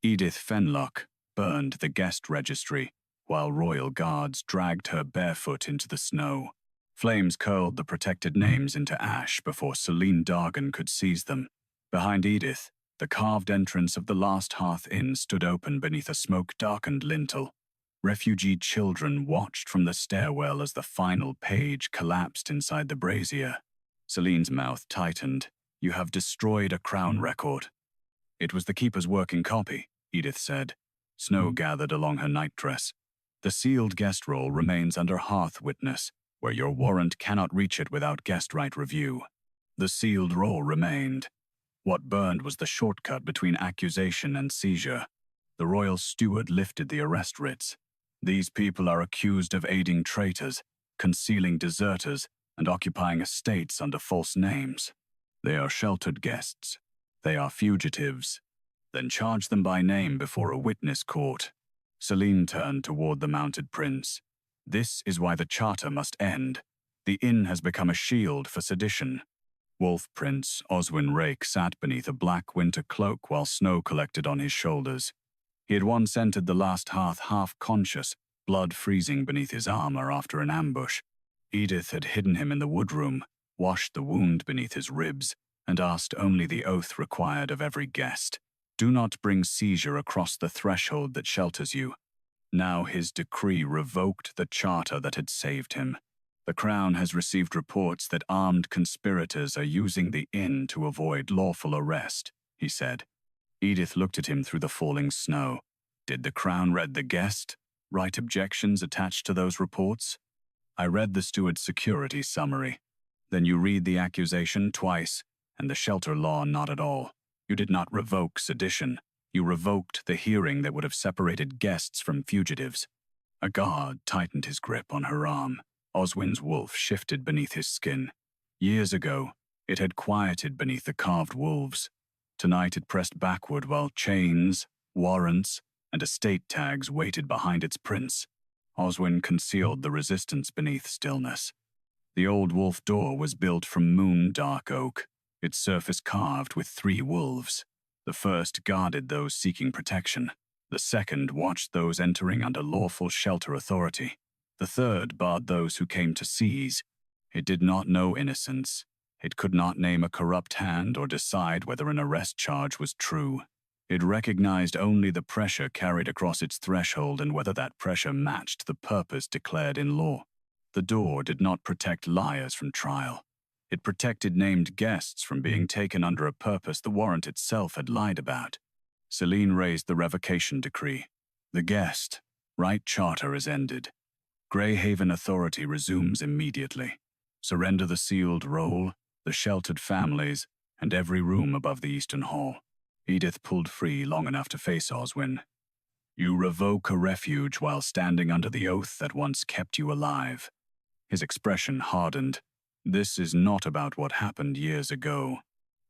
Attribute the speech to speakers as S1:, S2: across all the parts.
S1: Edith Fenlock burned the guest registry, while royal guards dragged her barefoot into the snow. Flames curled the protected names into ash before Celine Dargan could seize them. Behind Edith, the carved entrance of the Last Hearth Inn stood open beneath a smoke-darkened lintel. Refugee children watched from the stairwell as the final page collapsed inside the brazier. Celine's mouth tightened. "You have destroyed a crown record." "It was the keeper's working copy," Edith said. Snow gathered along her nightdress. "The sealed guest roll remains under hearth witness, where your warrant cannot reach it without guest right review." The sealed roll remained. What burned was the shortcut between accusation and seizure. The royal steward lifted the arrest writs. "These people are accused of aiding traitors, concealing deserters, and occupying estates under false names. They are sheltered guests. They are fugitives. Then charge them by name before a witness court." Celine turned toward the mounted prince. "This is why the charter must end. The inn has become a shield for sedition." Wolf Prince Oswin Rake sat beneath a black winter cloak while snow collected on his shoulders. He had once entered the last hearth half-conscious, blood freezing beneath his armor after an ambush. Edith had hidden him in the woodroom, washed the wound beneath his ribs, and asked only the oath required of every guest. "Do not bring seizure across the threshold that shelters you." Now his decree revoked the charter that had saved him. "The Crown has received reports that armed conspirators are using the inn to avoid lawful arrest," he said. Edith looked at him through the falling snow. "Did the Crown read the guest? Write objections attached to those reports?" "I read the steward's security summary." "Then you read the accusation twice, and the shelter law not at all. You did not revoke sedition. You revoked the hearing that would have separated guests from fugitives." A guard tightened his grip on her arm. Oswin's wolf shifted beneath his skin. Years ago, it had quieted beneath the carved wolves. Tonight it pressed backward while chains, warrants, and estate tags waited behind its prince. Oswin concealed the resistance beneath stillness. The old wolf door was built from moon-dark oak, its surface carved with 3 wolves. The first guarded those seeking protection. The second watched those entering under lawful shelter authority. The third barred those who came to seize. It did not know innocence. It could not name a corrupt hand or decide whether an arrest charge was true. It recognized only the pressure carried across its threshold and whether that pressure matched the purpose declared in law. The door did not protect liars from trial. It protected named guests from being taken under a purpose the warrant itself had lied about. Celine raised the revocation decree. "The guest right charter is ended. Greyhaven authority resumes immediately. Surrender the sealed roll, the sheltered families, and every room above the eastern hall." Edith pulled free long enough to face Oswin. "You revoke a refuge while standing under the oath that once kept you alive." His expression hardened. "This is not about what happened years ago.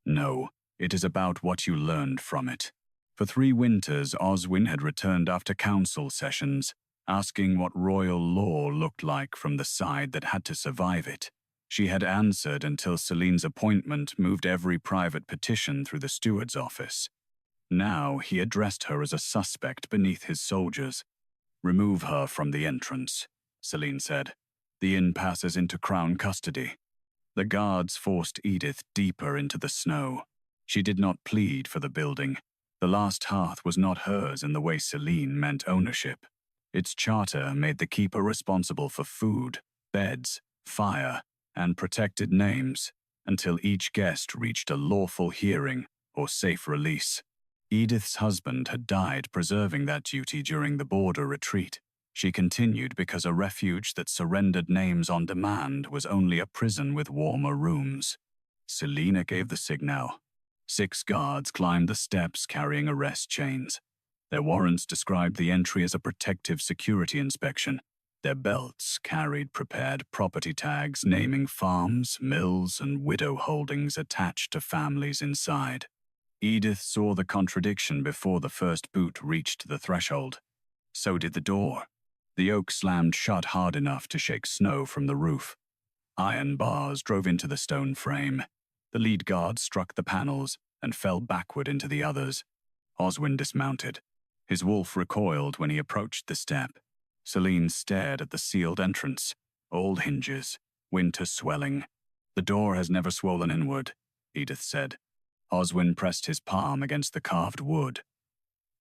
S1: No, it is about what you learned from it." For 3 winters, Oswin had returned after council sessions, asking what royal law looked like from the side that had to survive it. She had answered until Celine's appointment moved every private petition through the steward's office. Now he addressed her as a suspect beneath his soldiers. "Remove her from the entrance," Celine said. "The inn passes into Crown custody." The guards forced Edith deeper into the snow. She did not plead for the building. The last hearth was not hers in the way Celine meant ownership. Its charter made the keeper responsible for food, beds, fire, and protected names, until each guest reached a lawful hearing or safe release. Edith's husband had died preserving that duty during the border retreat. She continued because a refuge that surrendered names on demand was only a prison with warmer rooms. Selina gave the signal. 6 guards climbed the steps carrying arrest chains. Their warrants described the entry as a protective security inspection. Their belts carried prepared property tags naming farms, mills, and widow holdings attached to families inside. Edith saw the contradiction before the first boot reached the threshold. So did the door. The oak slammed shut hard enough to shake snow from the roof. Iron bars drove into the stone frame. The lead guard struck the panels and fell backward into the others. Oswin dismounted. His wolf recoiled when he approached the step. Celine stared at the sealed entrance. Old hinges, winter swelling. The door has never swollen inward, Edith said. Oswin pressed his palm against the carved wood.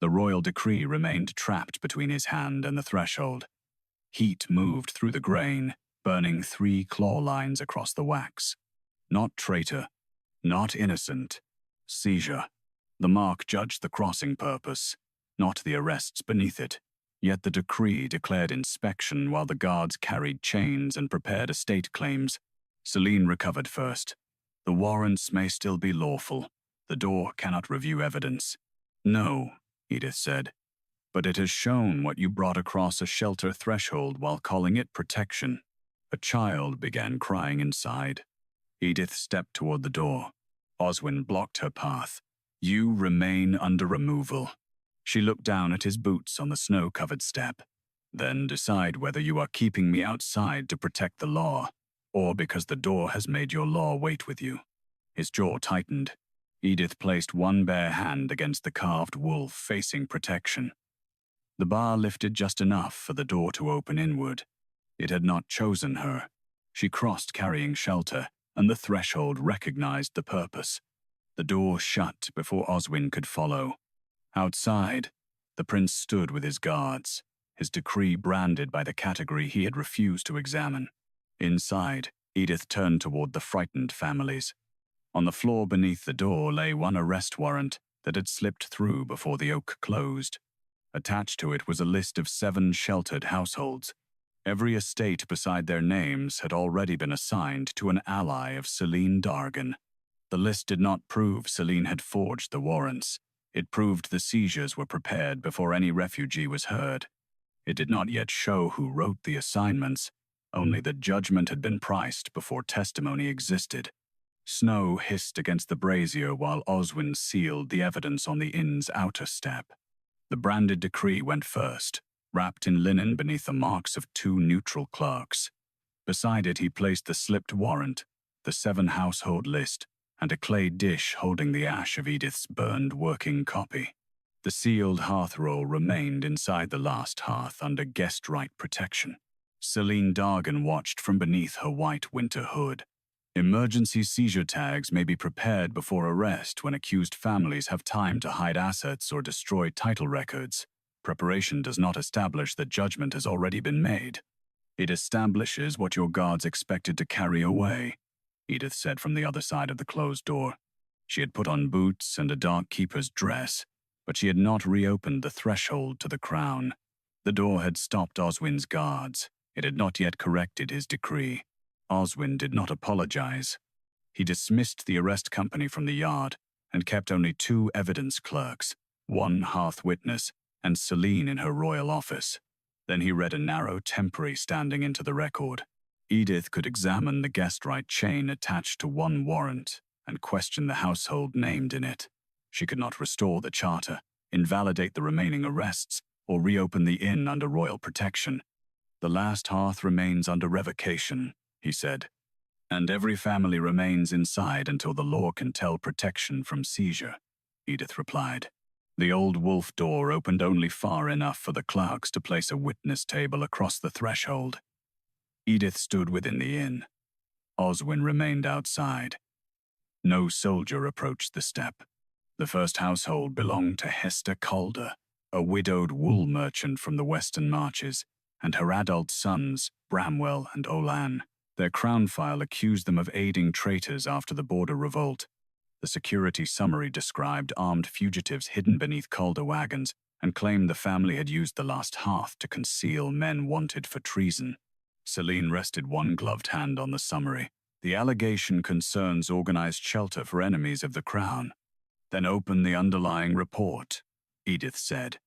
S1: The royal decree remained trapped between his hand and the threshold. Heat moved through the grain, burning 3 claw lines across the wax. Not traitor, not innocent. Seizure. The mark judged the crossing purpose, not the arrests beneath it. Yet the decree declared inspection while the guards carried chains and prepared estate claims. Celine recovered first. The warrants may still be lawful. The door cannot review evidence. No, Edith said, but it has shown what you brought across a shelter threshold while calling it protection. A child began crying inside. Edith stepped toward the door. Oswin blocked her path. You remain under removal. She looked down at his boots on the snow-covered step. Then decide whether you are keeping me outside to protect the law, or because the door has made your law wait with you. His jaw tightened. Edith placed one bare hand against the carved wolf facing protection. The bar lifted just enough for the door to open inward. It had not chosen her. She crossed carrying shelter, and the threshold recognized the purpose. The door shut before Oswin could follow. Outside, the prince stood with his guards, his decree branded by the category he had refused to examine. Inside, Edith turned toward the frightened families. On the floor beneath the door lay one arrest warrant that had slipped through before the oak closed. Attached to it was a list of 7 sheltered households. Every estate beside their names had already been assigned to an ally of Celine Dargan. The list did not prove Celine had forged the warrants. It proved the seizures were prepared before any refugee was heard. It did not yet show who wrote the assignments, only that judgment had been priced before testimony existed. Snow hissed against the brazier while Oswin sealed the evidence on the inn's outer step. The branded decree went first, wrapped in linen beneath the marks of 2 neutral clerks. Beside it he placed the slipped warrant, the 7 household list, and a clay dish holding the ash of Edith's burned working copy. The sealed hearth roll remained inside the last hearth under guest right protection. Celine Dargan watched from beneath her white winter hood. Emergency seizure tags may be prepared before arrest when accused families have time to hide assets or destroy title records. Preparation does not establish that judgment has already been made. It establishes what your guards expected to carry away, Edith said from the other side of the closed door. She had put on boots and a dark keeper's dress, but she had not reopened the threshold to the crown. The door had stopped Oswin's guards. It had not yet corrected his decree. Oswin did not apologize. He dismissed the arrest company from the yard and kept only 2 evidence clerks, 1 hearth witness, and Celine in her royal office. Then he read a narrow temporary standing into the record. Edith could examine the guest right chain attached to 1 warrant and question the household named in it. She could not restore the charter, invalidate the remaining arrests, or reopen the inn under royal protection. The last hearth remains under revocation, he said, and every family remains inside until the law can tell protection from seizure, Edith replied. The old wolf door opened only far enough for the clerks to place a witness table across the threshold. Edith stood within the inn. Oswin remained outside. No soldier approached the step. The first household belonged to Hester Calder, a widowed wool merchant from the western marches, and her adult sons, Bramwell and Olan. Their crown file accused them of aiding traitors after the border revolt. The security summary described armed fugitives hidden beneath Calder wagons and claimed the family had used the last hearth to conceal men wanted for treason. Celine rested one gloved hand on the summary. The allegation concerns organized shelter for enemies of the crown. Then open the underlying report, Edith said.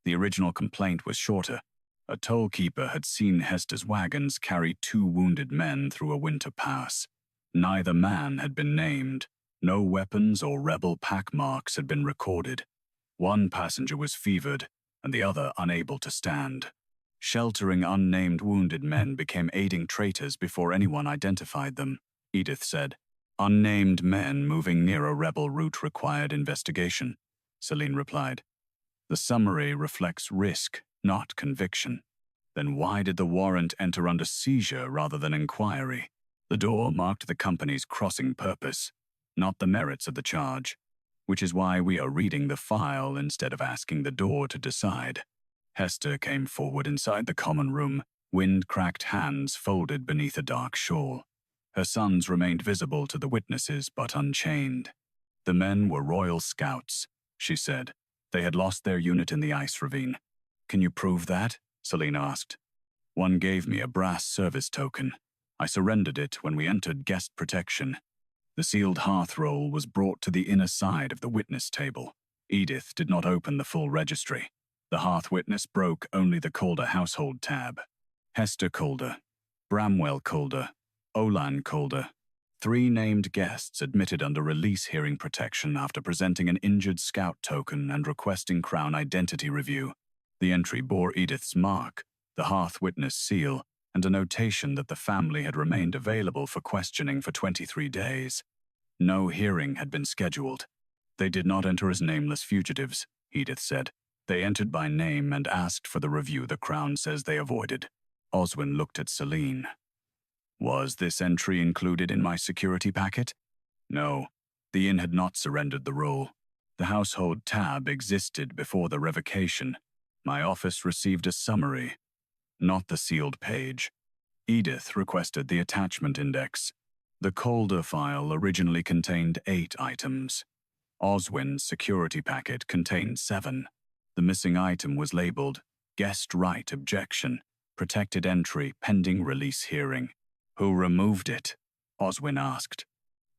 S1: The original complaint was shorter. A tollkeeper had seen Hester's wagons carry 2 wounded men through a winter pass. Neither man had been named. No weapons or rebel pack marks had been recorded. One passenger was fevered, and the other unable to stand. Sheltering unnamed wounded men became aiding traitors before anyone identified them, Edith said. Unnamed men moving near a rebel route required investigation. Celine replied. The summary reflects risk, not conviction. Then why did the warrant enter under seizure rather than inquiry? The door marked the company's crossing purpose, not the merits of the charge, which is why we are reading the file instead of asking the door to decide. Hester came forward inside the common room, wind-cracked hands folded beneath a dark shawl. Her sons remained visible to the witnesses but unchained. The men were Royal Scouts, she said. They had lost their unit in the ice ravine. Can you prove that? Celine asked. One gave me a brass service token. I surrendered it when we entered guest protection. The sealed hearth roll was brought to the inner side of the witness table. Edith did not open the full registry. The hearth witness broke only the Calder household tab. Hester Calder, Bramwell Calder, Olan Calder. 3 named guests admitted under release hearing protection after presenting an injured scout token and requesting Crown identity review. The entry bore Edith's mark, the hearth witness seal, and a notation that the family had remained available for questioning for 23 days. No hearing had been scheduled. They did not enter as nameless fugitives, Edith said. They entered by name and asked for the review the Crown says they avoided. Oswin looked at Celine. Was this entry included in my security packet? No, the inn had not surrendered the roll. The household tab existed before the revocation. My office received a summary, not the sealed page. Edith requested the attachment index. The Calder file originally contained 8 items. Oswin's security packet contained 7. The missing item was labeled Guest Right Objection, Protected Entry Pending Release Hearing. Who removed it? Oswin asked.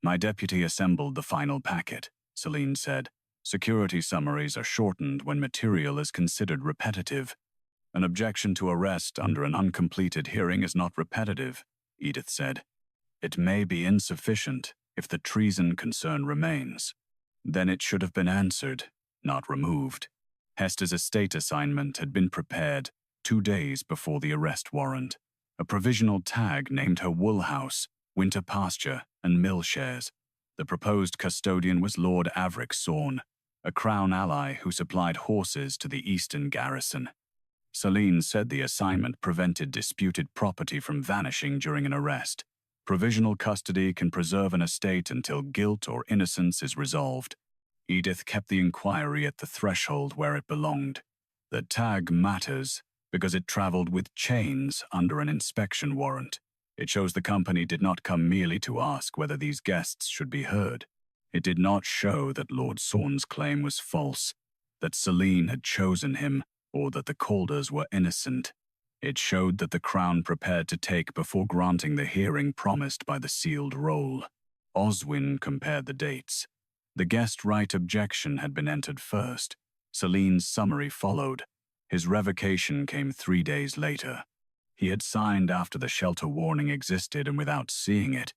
S1: My deputy assembled the final packet, Celine said. Security summaries are shortened when material is considered repetitive. An objection to arrest under an uncompleted hearing is not repetitive, Edith said. It may be insufficient if the treason concern remains. Then it should have been answered, not removed. Hester's estate assignment had been prepared 2 days before the arrest warrant. A provisional tag named her wool house, winter pasture, and mill shares. The proposed custodian was Lord Averick Sorn, a Crown ally who supplied horses to the eastern garrison. Celine said the assignment prevented disputed property from vanishing during an arrest. Provisional custody can preserve an estate until guilt or innocence is resolved. Edith kept the inquiry at the threshold where it belonged. The tag matters because it traveled with chains under an inspection warrant. It shows the company did not come merely to ask whether these guests should be heard. It did not show that Lord Sorn's claim was false, that Celine had chosen him, or that the Calders were innocent. It showed that the Crown prepared to take before granting the hearing promised by the sealed roll. Oswin compared the dates. The guest right objection had been entered first. Celine's summary followed. His revocation came 3 days later. He had signed after the shelter warning existed and without seeing it.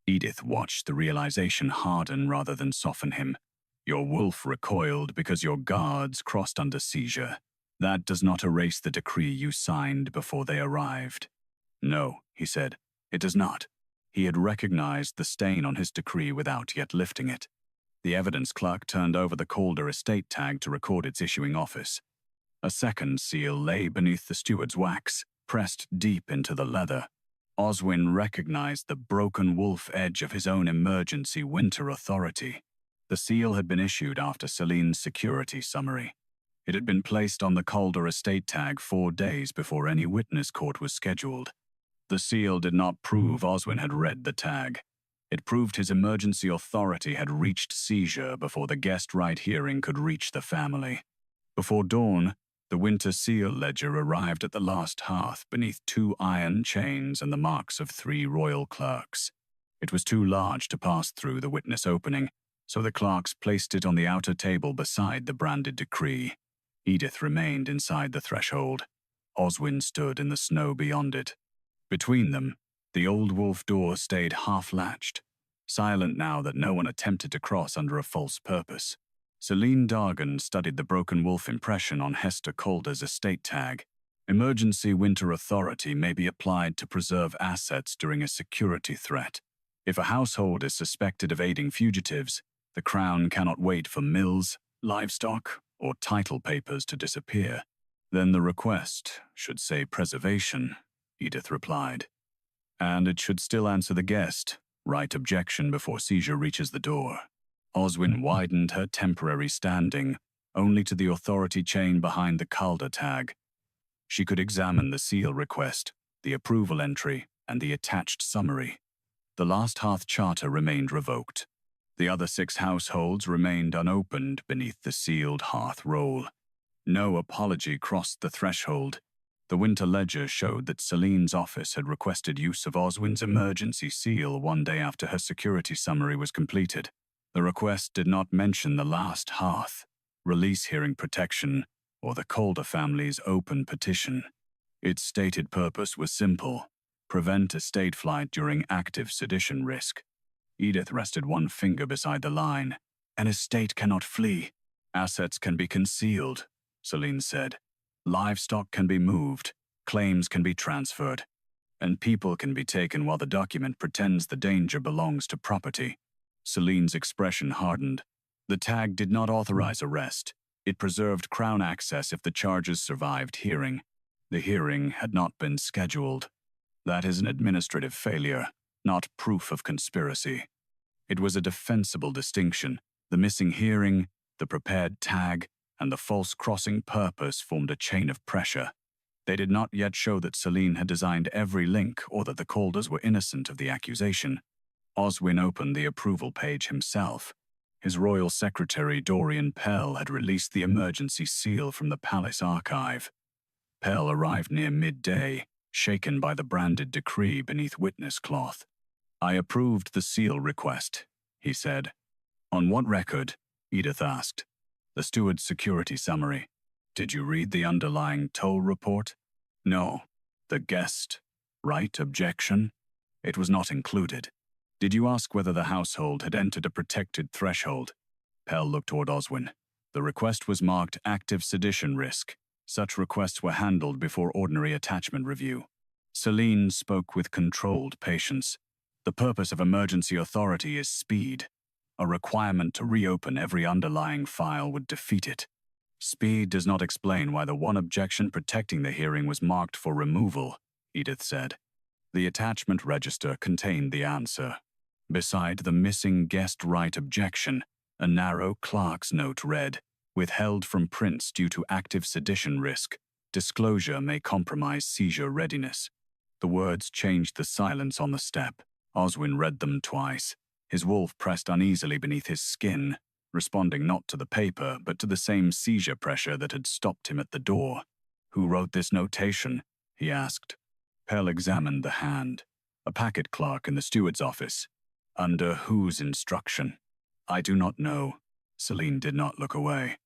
S1: Edith watched the realization harden rather than soften him. Your wolf recoiled because your guards crossed under seizure. That does not erase the decree you signed before they arrived. No, he said, it does not. He had recognized the stain on his decree without yet lifting it. The evidence clerk turned over the Calder estate tag to record its issuing office. A second seal lay beneath the steward's wax, pressed deep into the leather. Oswin recognized the broken wolf edge of his own emergency winter authority. The seal had been issued after Celine's security summary. It had been placed on the Calder estate tag 4 days before any witness court was scheduled. The seal did not prove Oswin had read the tag. It proved his emergency authority had reached seizure before the guest right hearing could reach the family. Before dawn, the winter seal ledger arrived at the last hearth beneath 2 iron chains and the marks of 3 royal clerks. It was too large to pass through the witness opening, so the clerks placed it on the outer table beside the branded decree. Edith remained inside the threshold. Oswin stood in the snow beyond it. Between them, the old wolf door stayed half-latched, silent now that no one attempted to cross under a false purpose. Celine Dargan studied the broken wolf impression on Hester Calder's estate tag. Emergency winter authority may be applied to preserve assets during a security threat. If a household is suspected of aiding fugitives, the Crown cannot wait for mills, livestock, or title papers to disappear, then the request should say preservation, Edith replied. And it should still answer the guest, right objection before seizure reaches the door. Oswin widened her temporary standing, only to the authority chain behind the Calder tag. She could examine the seal request, the approval entry, and the attached summary. The last hearth charter remained revoked. The other 6 households remained unopened beneath the sealed hearth roll. No apology crossed the threshold. The winter ledger showed that Celine's office had requested use of Oswin's emergency seal 1 day after her security summary was completed. The request did not mention the last hearth, release hearing protection, or the Calder family's open petition. Its stated purpose was simple: prevent estate flight during active sedition risk. Edith rested one finger beside the line. An estate cannot flee. Assets can be concealed, Celine said. Livestock can be moved, claims can be transferred, and people can be taken while the document pretends the danger belongs to property. Celine's expression hardened. The tag did not authorize arrest. It preserved Crown access if the charges survived hearing. The hearing had not been scheduled. That is an administrative failure, not proof of conspiracy. It was a defensible distinction. The missing hearing, the prepared tag, and the false crossing purpose formed a chain of pressure. They did not yet show that Celine had designed every link or that the Calders were innocent of the accusation. Oswin opened the approval page himself. His royal secretary, Dorian Pell, had released the emergency seal from the palace archive. Pell arrived near midday, shaken by the branded decree beneath witness cloth. I approved the seal request, he said. On what record? Edith asked. The steward's security summary. Did you read the underlying toll report? No. The guest, right objection? It was not included. Did you ask whether the household had entered a protected threshold? Pell looked toward Oswin. The request was marked active sedition risk. Such requests were handled before ordinary attachment review. Celine spoke with controlled patience. The purpose of emergency authority is speed. A requirement to reopen every underlying file would defeat it. Speed does not explain why the one objection protecting the hearing was marked for removal, Edith said. The attachment register contained the answer. Beside the missing guest right objection, a narrow clerk's note read, withheld from Prince due to active sedition risk. Disclosure may compromise seizure readiness. The words changed the silence on the step. Oswin read them twice. His wolf pressed uneasily beneath his skin, responding not to the paper, but to the same seizure pressure that had stopped him at the door. Who wrote this notation? He asked. Pell examined the hand. A packet clerk in the steward's office. Under whose instruction? I do not know. Celine did not look away.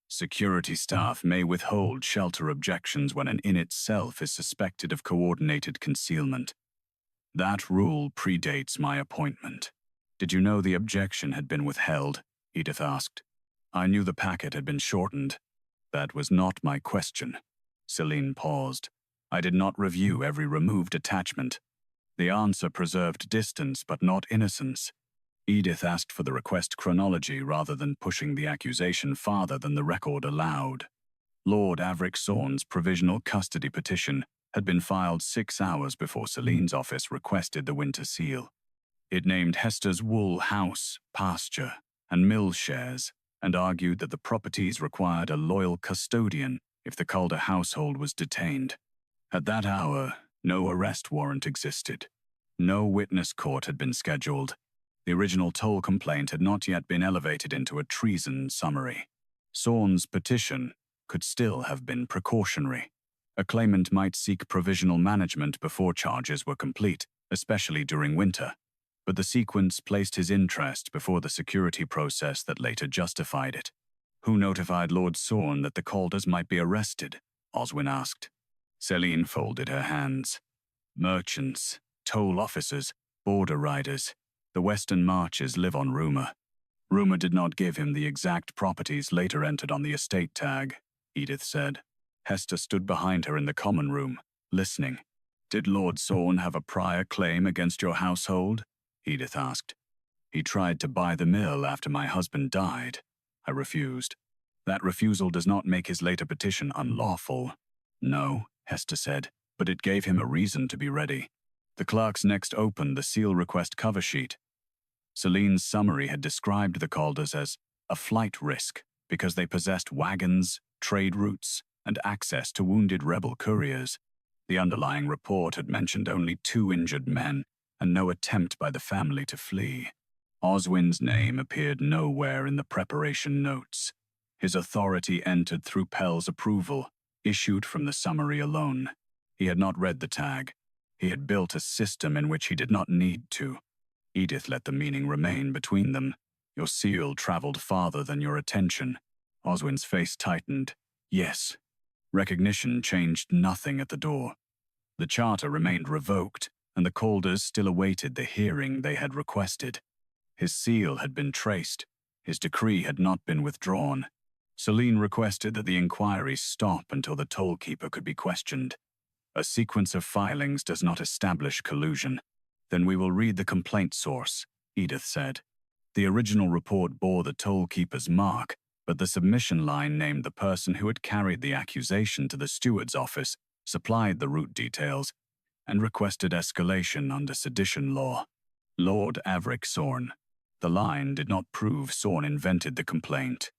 S1: Security staff may withhold shelter objections when an inn itself is suspected of coordinated concealment. That rule predates my appointment. Did you know the objection had been withheld? Edith asked. I knew the packet had been shortened. That was not my question. Celine paused. I did not review every removed attachment. The answer preserved distance but not innocence. Edith asked for the request chronology rather than pushing the accusation farther than the record allowed. Lord Averick Sawn's provisional custody petition had been filed 6 hours before Celine's office requested the winter seal. It named Hester's wool house, pasture, and mill shares, and argued that the properties required a loyal custodian if the Calder household was detained. At that hour, no arrest warrant existed. No witness court had been scheduled. The original toll complaint had not yet been elevated into a treason summary. Sawn's petition could still have been precautionary. A claimant might seek provisional management before charges were complete, especially during winter. But the sequence placed his interest before the security process that later justified it. Who notified Lord Sawn that the Calders might be arrested? Oswin asked. Celine folded her hands. Merchants, toll officers, border riders. The Western Marches live on rumor. Rumor did not give him the exact properties later entered on the estate tag, Edith said. Hester stood behind her in the common room, listening. Did Lord Sawn have a prior claim against your household? Edith asked. He tried to buy the mill after my husband died. I refused. That refusal does not make his later petition unlawful. No, Hester said, but it gave him a reason to be ready. The clerks next opened the seal request cover sheet. Celine's summary had described the Calders as a flight risk because they possessed wagons, trade routes, and access to wounded rebel couriers. The underlying report had mentioned only 2 injured men and no attempt by the family to flee. Oswin's name appeared nowhere in the preparation notes. His authority entered through Pell's approval, issued from the summary alone. He had not read the tag. He had built a system in which he did not need to. Edith let the meaning remain between them. Your seal traveled farther than your attention. Oswin's face tightened. Yes. Recognition changed nothing at the door. The charter remained revoked, and the Calders still awaited the hearing they had requested. His seal had been traced. His decree had not been withdrawn. Celine requested that the inquiry stop until the tollkeeper could be questioned. A sequence of filings does not establish collusion. Then we will read the complaint source, Edith said. The original report bore the tollkeeper's mark, but the submission line named the person who had carried the accusation to the steward's office, supplied the route details, and requested escalation under sedition law. Lord Averick Sorn. The line did not prove Sorn invented the complaint.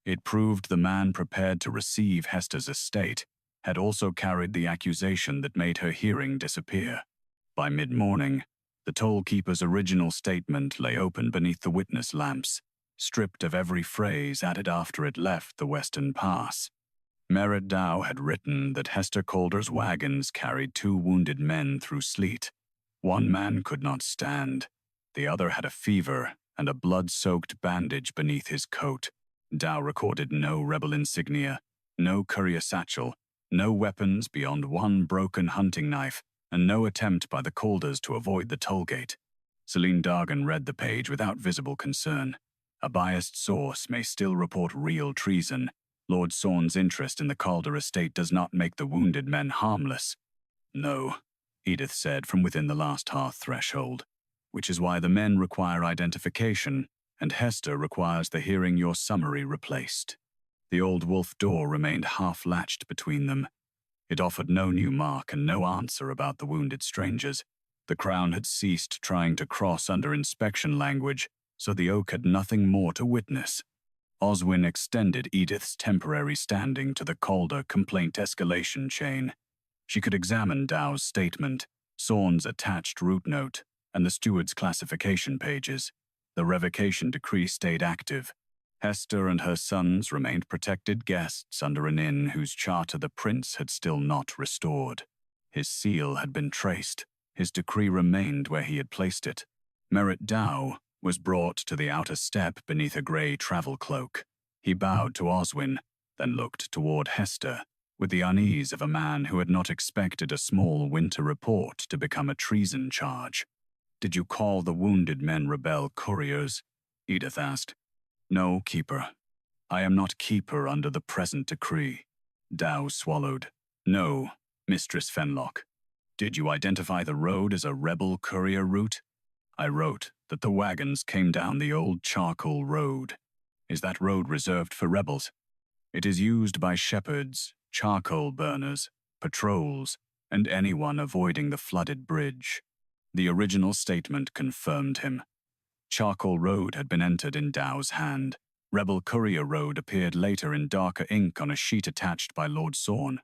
S1: It proved the man prepared to receive Hester's estate had also carried the accusation that made her hearing disappear. By mid-morning, the tollkeeper's original statement lay open beneath the witness lamps, stripped of every phrase added after it left the Western Pass. Merritt Dow had written that Hester Calder's wagons carried 2 wounded men through sleet. One man could not stand. The other had a fever and a blood-soaked bandage beneath his coat. Dow recorded no rebel insignia, no courier satchel, no weapons beyond one broken hunting knife, and no attempt by the Calders to avoid the tollgate. Celine Dargan read the page without visible concern. A biased source may still report real treason. Lord Sorn's interest in the Calder estate does not make the wounded men harmless. No, Edith said from within the last hearth threshold, which is why the men require identification, and Hester requires the hearing your summary replaced. The old wolf door remained half-latched between them. It offered no new mark and no answer about the wounded strangers. The Crown had ceased trying to cross under inspection language, so the oak had nothing more to witness. Oswin extended Edith's temporary standing to the Calder complaint escalation chain. She could examine Dow's statement, Sorn's attached route note, and the steward's classification pages. The revocation decree stayed active. Hester and her sons remained protected guests under an inn whose charter the prince had still not restored. His seal had been traced. His decree remained where he had placed it. Merritt Dow was brought to the outer step beneath a grey travel cloak. He bowed to Oswin, then looked toward Hester, with the unease of a man who had not expected a small winter report to become a treason charge. "Did you call the wounded men rebel couriers?" Edith asked. "No, Keeper. I am not Keeper under the present decree." Dow swallowed. "No, Mistress Fenlock. Did you identify the road as a rebel courier route?" "I wrote that the wagons came down the old charcoal road. Is that road reserved for rebels?" "It is used by shepherds, charcoal burners, patrols, and anyone avoiding the flooded bridge." The original statement confirmed him. Charcoal Road had been entered in Dow's hand. Rebel Courier Road appeared later in darker ink on a sheet attached by Lord Sorn.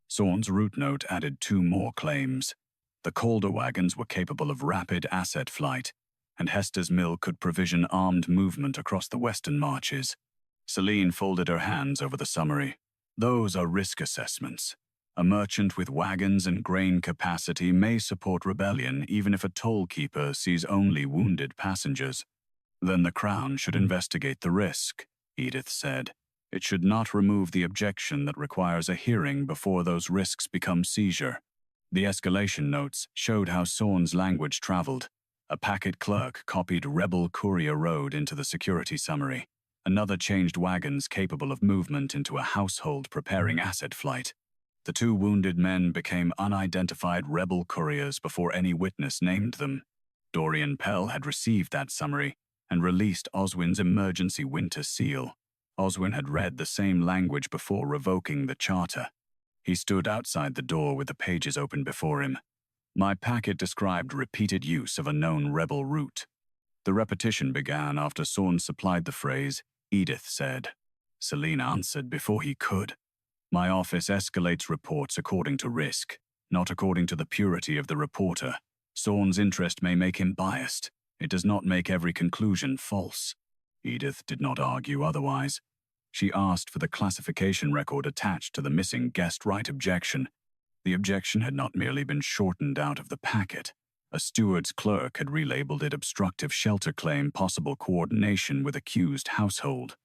S1: Sorn's route note added 2 more claims. The Calder wagons were capable of rapid asset flight, and Hester's mill could provision armed movement across the western marches. Celine folded her hands over the summary. "Those are risk assessments. A merchant with wagons and grain capacity may support rebellion even if a tollkeeper sees only wounded passengers." "Then the Crown should investigate the risk," Edith said. "It should not remove the objection that requires a hearing before those risks become seizure." The escalation notes showed how Sorn's language traveled. A packet clerk copied Rebel Courier Road into the security summary. Another changed wagons capable of movement into a household preparing asset flight. The 2 wounded men became unidentified rebel couriers before any witness named them. Dorian Pell had received that summary and released Oswin's emergency winter seal. Oswin had read the same language before revoking the charter. He stood outside the door with the pages open before him. My packet described repeated use of a known rebel route. The repetition began after Sorn supplied the phrase, "Edith said." Celine answered before he could. My office escalates reports according to risk, not according to the purity of the reporter. Sorn's interest may make him biased. It does not make every conclusion false. Edith did not argue otherwise. She asked for the classification record attached to the missing guest right objection. The objection had not merely been shortened out of the packet. A steward's clerk had relabeled it obstructive shelter claim, possible coordination with accused household.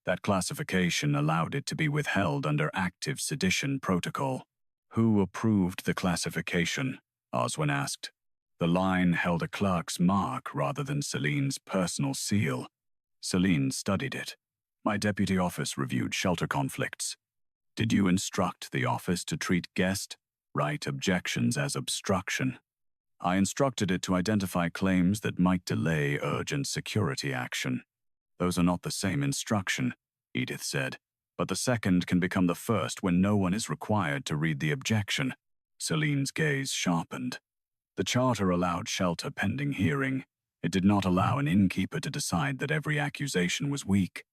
S1: That classification allowed it to be withheld under active sedition protocol. Who approved the classification? Oswin asked. The line held a clerk's mark rather than Celine's personal seal. Celine studied it. My deputy office reviewed shelter conflicts. Did you instruct the office to treat guest right objections as obstruction? I instructed it to identify claims that might delay urgent security action. Those are not the same instruction, Edith said, but the second can become the first when no one is required to read the objection. Celine's gaze sharpened. The charter allowed shelter pending hearing. It did not allow an innkeeper to decide that every accusation was weak.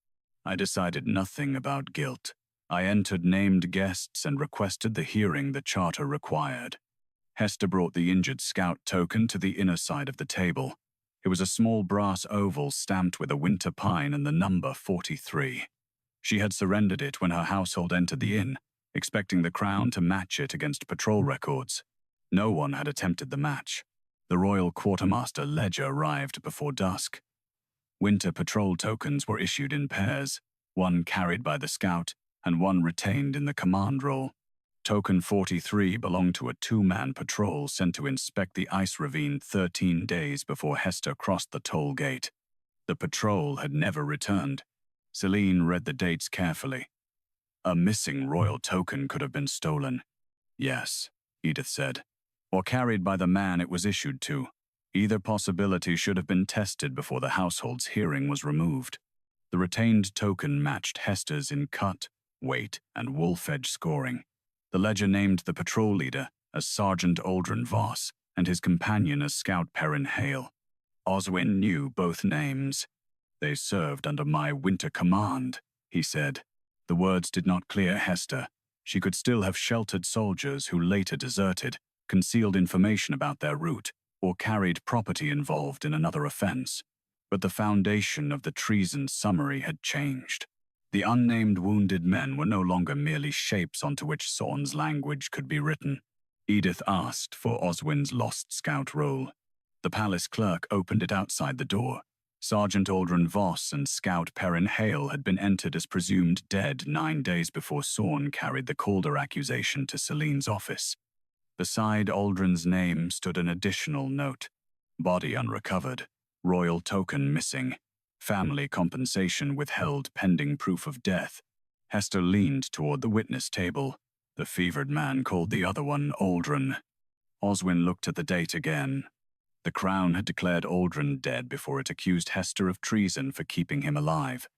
S1: I decided nothing about guilt. I entered named guests and requested the hearing the charter required. Hester brought the injured scout token to the inner side of the table. It was a small brass oval stamped with a winter pine and the number 43. She had surrendered it when her household entered the inn, expecting the crown to match it against patrol records. No one had attempted the match. The royal quartermaster ledger arrived before dusk. Winter patrol tokens were issued in pairs, one carried by the scout and one retained in the command roll. Token 43 belonged to a two-man patrol sent to inspect the ice ravine 13 days before Hester crossed the toll gate. The patrol had never returned. Celine read the dates carefully. A missing royal token could have been stolen. Yes, Edith said, or carried by the man it was issued to. Either possibility should have been tested before the household's hearing was removed. The retained token matched Hester's in cut, weight, and wolf-edge scoring. The ledger named the patrol leader as Sergeant Aldrin Voss and his companion as Scout Perrin Hale. Oswin knew both names. They served under my winter command, he said. The words did not clear Hester. She could still have sheltered soldiers who later deserted, concealed information about their route, or carried property involved in another offense. But the foundation of the treason summary had changed. The unnamed wounded men were no longer merely shapes onto which Sorn's language could be written. Edith asked for Oswin's lost scout roll. The palace clerk opened it outside the door. Sergeant Aldrin Voss and Scout Perrin Hale had been entered as presumed dead 9 days before Sorn carried the Calder accusation to Celine's office. Beside Aldrin's name stood an additional note. Body unrecovered. Royal token missing. Family compensation withheld pending proof of death. Hester leaned toward the witness table. The fevered man called the other one Aldrin. Oswin looked at the date again. The Crown had declared Aldrin dead before it accused Hester of treason for keeping him alive.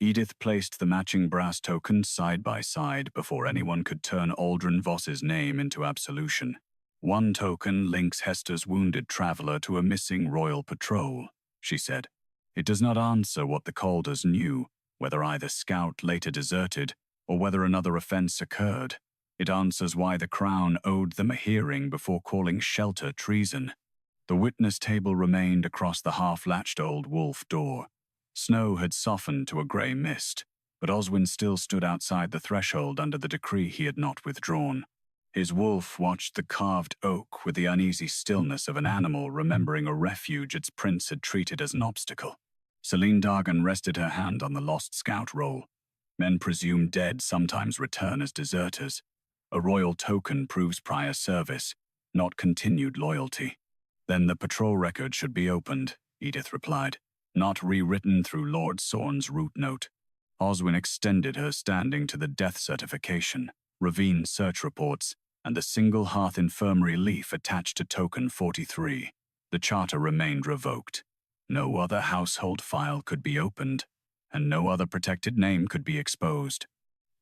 S1: Edith placed the matching brass tokens side by side before anyone could turn Aldrin Voss's name into absolution. One token links Hester's wounded traveler to a missing royal patrol, she said. It does not answer what the Calders knew, whether either scout later deserted or whether another offense occurred. It answers why the Crown owed them a hearing before calling shelter treason. The witness table remained across the half-latched old wolf door. Snow had softened to a grey mist, but Oswin still stood outside the threshold under the decree he had not withdrawn. His wolf watched the carved oak with the uneasy stillness of an animal remembering a refuge its prince had treated as an obstacle. Celine Dargan rested her hand on the lost scout roll. Men presumed dead sometimes return as deserters. A royal token proves prior service, not continued loyalty. Then the patrol record should be opened, Edith replied, not rewritten through Lord Sorn's route note. Oswin extended her standing to the death certification, ravine search reports, and the single hearth infirmary leaf attached to token 43. The charter remained revoked. No other household file could be opened, and no other protected name could be exposed.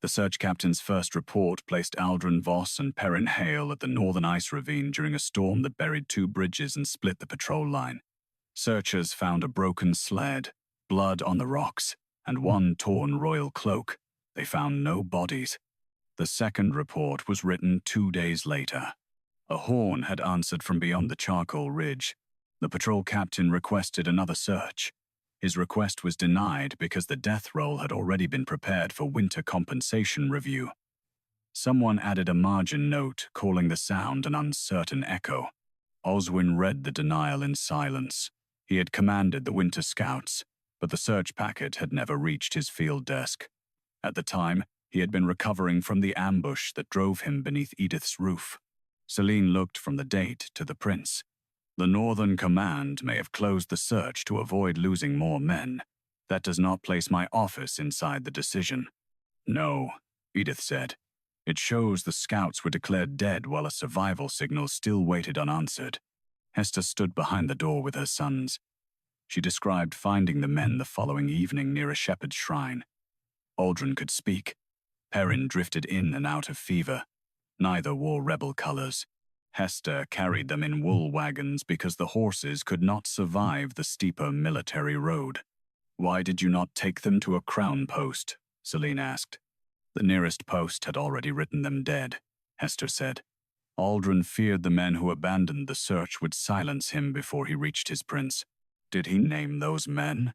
S1: The search captain's first report placed Aldrin Voss and Perrin Hale at the northern ice ravine during a storm that buried 2 bridges and split the patrol line. Searchers found a broken sled, blood on the rocks, and 1 torn royal cloak. They found no bodies. The second report was written 2 days later. A horn had answered from beyond the charcoal ridge. The patrol captain requested another search. His request was denied because the death roll had already been prepared for winter compensation review. Someone added a margin note calling the sound an uncertain echo. Oswin read the denial in silence. He had commanded the winter scouts, but the search packet had never reached his field desk. At the time, he had been recovering from the ambush that drove him beneath Edith's roof. Celine looked from the date to the prince. The Northern Command may have closed the search to avoid losing more men. That does not place my office inside the decision. No, Edith said. It shows the scouts were declared dead while a survival signal still waited unanswered. Hester stood behind the door with her sons. She described finding the men the following evening near a shepherd's shrine. Aldrin could speak. Perrin drifted in and out of fever. Neither wore rebel colors. Hester carried them in wool wagons because the horses could not survive the steeper military road. Why did you not take them to a crown post? Celine asked. The nearest post had already written them dead, Hester said. Aldrin feared the men who abandoned the search would silence him before he reached his prince. Did he name those men?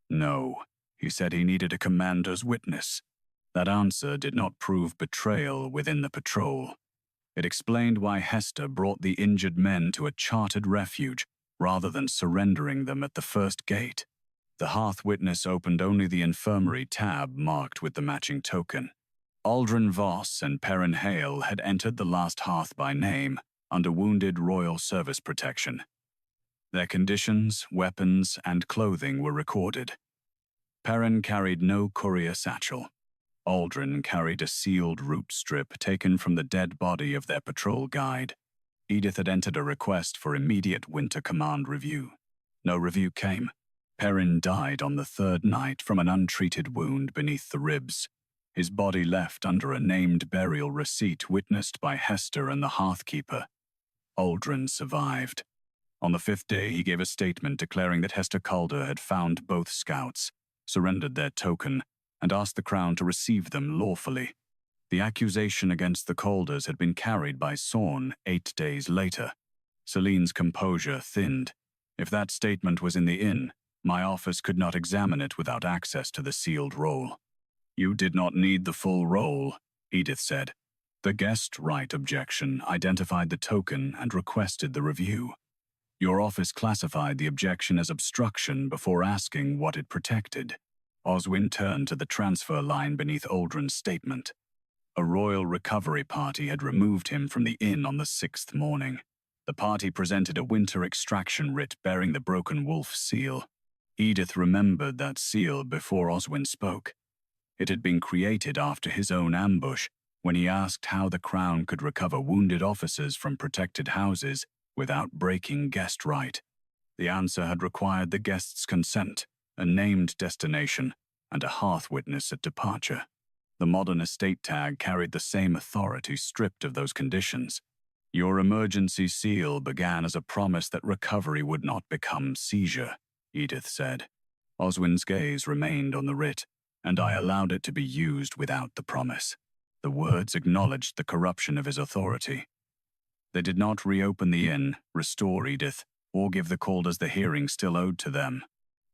S1: No. He said he needed a commander's witness. That answer did not prove betrayal within the patrol. It explained why Hester brought the injured men to a chartered refuge rather than surrendering them at the first gate. The hearth witness opened only the infirmary tab marked with the matching token. Aldrin Voss and Perrin Hale had entered the last hearth by name, under wounded royal service protection. Their conditions, weapons, and clothing were recorded. Perrin carried no courier satchel. Aldrin carried a sealed root strip taken from the dead body of their patrol guide. Edith had entered a request for immediate winter command review. No review came. Perrin died on the 3rd night from an untreated wound beneath the ribs. His body left under a named burial receipt witnessed by Hester and the hearthkeeper. Aldrin survived. On the 5th day, he gave a statement declaring that Hester Calder had found both scouts, surrendered their token, and asked the Crown to receive them lawfully. The accusation against the Calders had been carried by Sorn 8 days later. Celine's composure thinned. If that statement was in the inn, my office could not examine it without access to the sealed roll. You did not need the full roll, Edith said. The guest right objection identified the token and requested the review. Your office classified the objection as obstruction before asking what it protected. Oswin turned to the transfer line beneath Aldrin's statement. A royal recovery party had removed him from the inn on the 6th morning. The party presented a winter extraction writ bearing the broken wolf seal. Edith remembered that seal before Oswin spoke. It had been created after his own ambush, when he asked how the Crown could recover wounded officers from protected houses without breaking guest right. The answer had required the guest's consent, a named destination, and a hearth witness at departure. The modern estate tag carried the same authority stripped of those conditions. Your emergency seal began as a promise that recovery would not become seizure, Edith said. Oswin's gaze remained on the writ, and I allowed it to be used without the promise. The words acknowledged the corruption of his authority. They did not reopen the inn, restore Edith, or give the Calders the hearing still owed to them.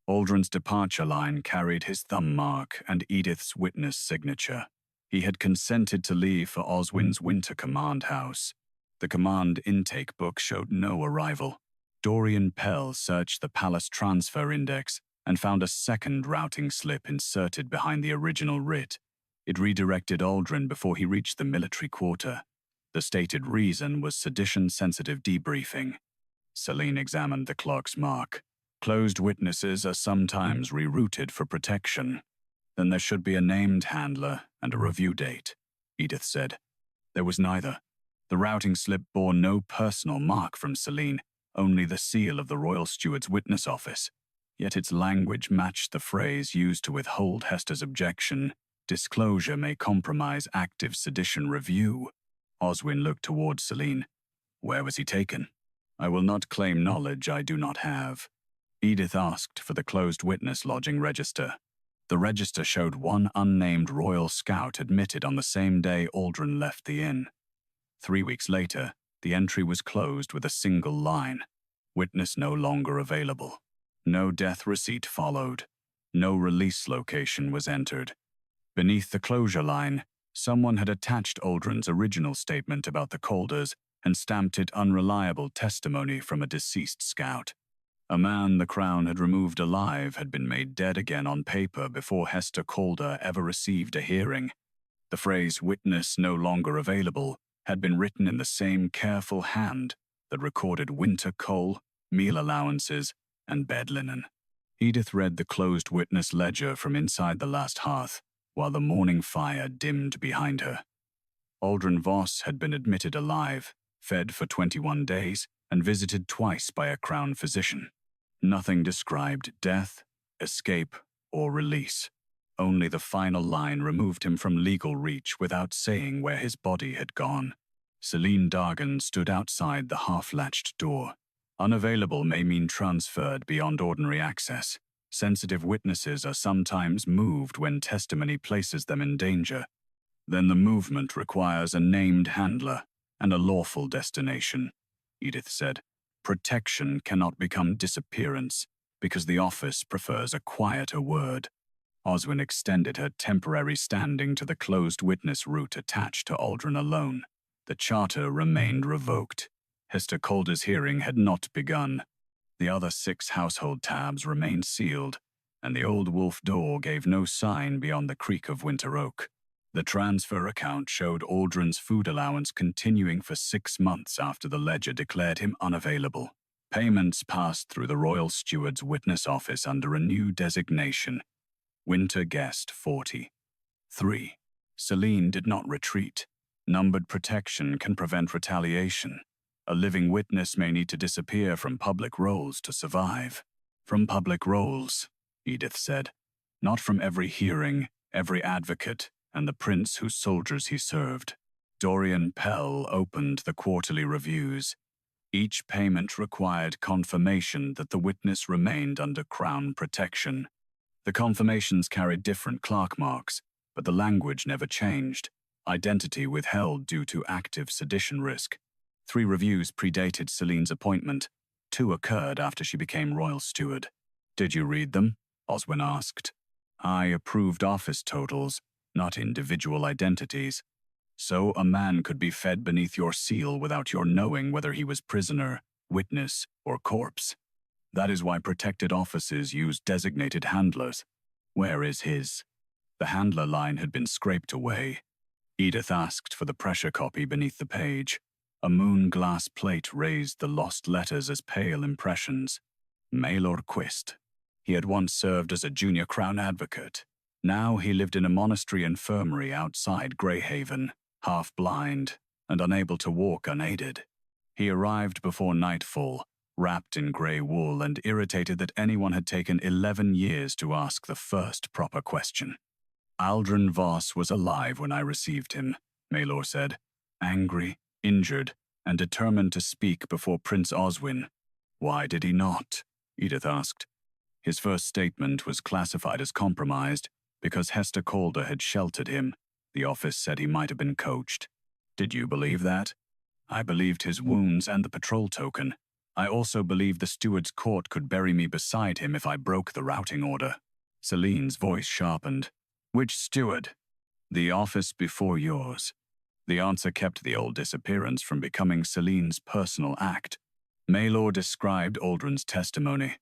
S1: Aldrin's departure line carried his thumb mark and Edith's witness signature. He had consented to leave for Oswin's winter command house. The command intake book showed no arrival. Dorian Pell searched the palace transfer index and found a second routing slip inserted behind the original writ. It redirected Aldrin before he reached the military quarter. The stated reason was sedition-sensitive debriefing. Celine examined the clerk's mark. Closed witnesses are sometimes rerouted for protection. Then there should be a named handler and a review date, Edith said. There was neither. The routing slip bore no personal mark from Celine, only the seal of the Royal Steward's witness office. yet its language matched the phrase used to withhold Hester's objection. Disclosure may compromise active sedition review. Oswin looked towards Celine. Where was he taken? I will not claim knowledge I do not have. Edith asked for the closed witness lodging register. The register showed one unnamed royal scout admitted on the same day Aldrin left the inn. 3 weeks later, the entry was closed with a single line. Witness no longer available. No death receipt followed. No release location was entered. Beneath the closure line, someone had attached Aldrin's original statement about the Calders and stamped it unreliable testimony from a deceased scout. A man the Crown had removed alive had been made dead again on paper before Hester Calder ever received a hearing. The phrase "witness no longer available" had been written in the same careful hand that recorded winter coal, meal allowances, and bed linen. Edith read the closed witness ledger from inside the last hearth, while the morning fire dimmed behind her. Aldrin Voss had been admitted alive, fed for 21 days, and visited twice by a Crown physician. Nothing described death, escape, or release. Only the final line removed him from legal reach without saying where his body had gone. Celine Dargan stood outside the half-latched door. Unavailable may mean transferred beyond ordinary access. Sensitive witnesses are sometimes moved when testimony places them in danger. Then the movement requires a named handler and a lawful destination, Edith said. Protection cannot become disappearance because the office prefers a quieter word. Oswin extended her temporary standing to the closed witness route attached to Aldrin alone. The charter remained revoked. Hester Calder's hearing had not begun. The other 6 household tabs remained sealed, and the old wolf door gave no sign beyond the creak of winter oak. The transfer account showed Aldrin's food allowance continuing for 6 months after the ledger declared him unavailable. Payments passed through the Royal Steward's witness office under a new designation, Winter Guest 40. 3. Celine did not retreat. Numbered protection can prevent retaliation. A living witness may need to disappear from public roles to survive. From public roles, Edith said. Not from every hearing, every advocate, and the prince whose soldiers he served. Dorian Pell opened the quarterly reviews. Each payment required confirmation that the witness remained under Crown protection. The confirmations carried different clerk marks, but the language never changed. Identity withheld due to active sedition risk. 3 reviews predated Celine's appointment. 2 occurred after she became royal steward. Did you read them? Oswin asked. I approved office totals, not individual identities. So a man could be fed beneath your seal without your knowing whether he was prisoner, witness, or corpse. That is why protected offices use designated handlers. Where is his? The handler line had been scraped away. Edith asked for the pressure copy beneath the page. A moon glass plate raised the lost letters as pale impressions. Maylor Quist. He had once served as a junior Crown advocate. Now he lived in a monastery infirmary outside Greyhaven, half-blind and unable to walk unaided. He arrived before nightfall, wrapped in grey wool and irritated that anyone had taken 11 years to ask the first proper question. Aldrin Voss was alive when I received him, Maylor said, angry, injured, and determined to speak before Prince Oswin. Why did he not? Edith asked. His first statement was classified as compromised because Hester Calder had sheltered him. The office said he might have been coached. Did you believe that? I believed his wounds and the patrol token. I also believed the steward's court could bury me beside him if I broke the routing order. Celine's voice sharpened. Which steward? The office before yours. The answer kept the old disappearance from becoming Celine's personal act. Maylor described Aldrin's testimony.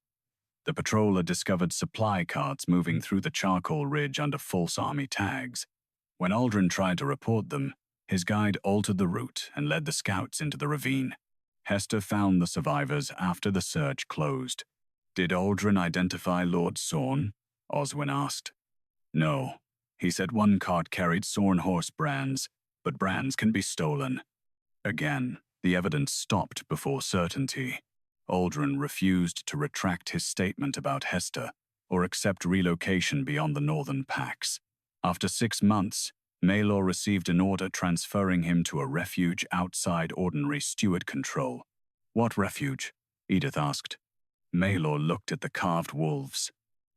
S1: The patroller discovered supply carts moving through the charcoal ridge under false army tags. When Aldrin tried to report them, his guide altered the route and led the scouts into the ravine. Hester found the survivors after the search closed. Did Aldrin identify Lord Sorn? Oswin asked. No. He said one cart carried Sorn horse brands, but brands can be stolen. Again, the evidence stopped before certainty. Aldrin refused to retract his statement about Hester or accept relocation beyond the northern Pax. After 6 months, Maylor received an order transferring him to a refuge outside ordinary steward control. "What refuge?" Edith asked. Maylor looked at the carved wolves,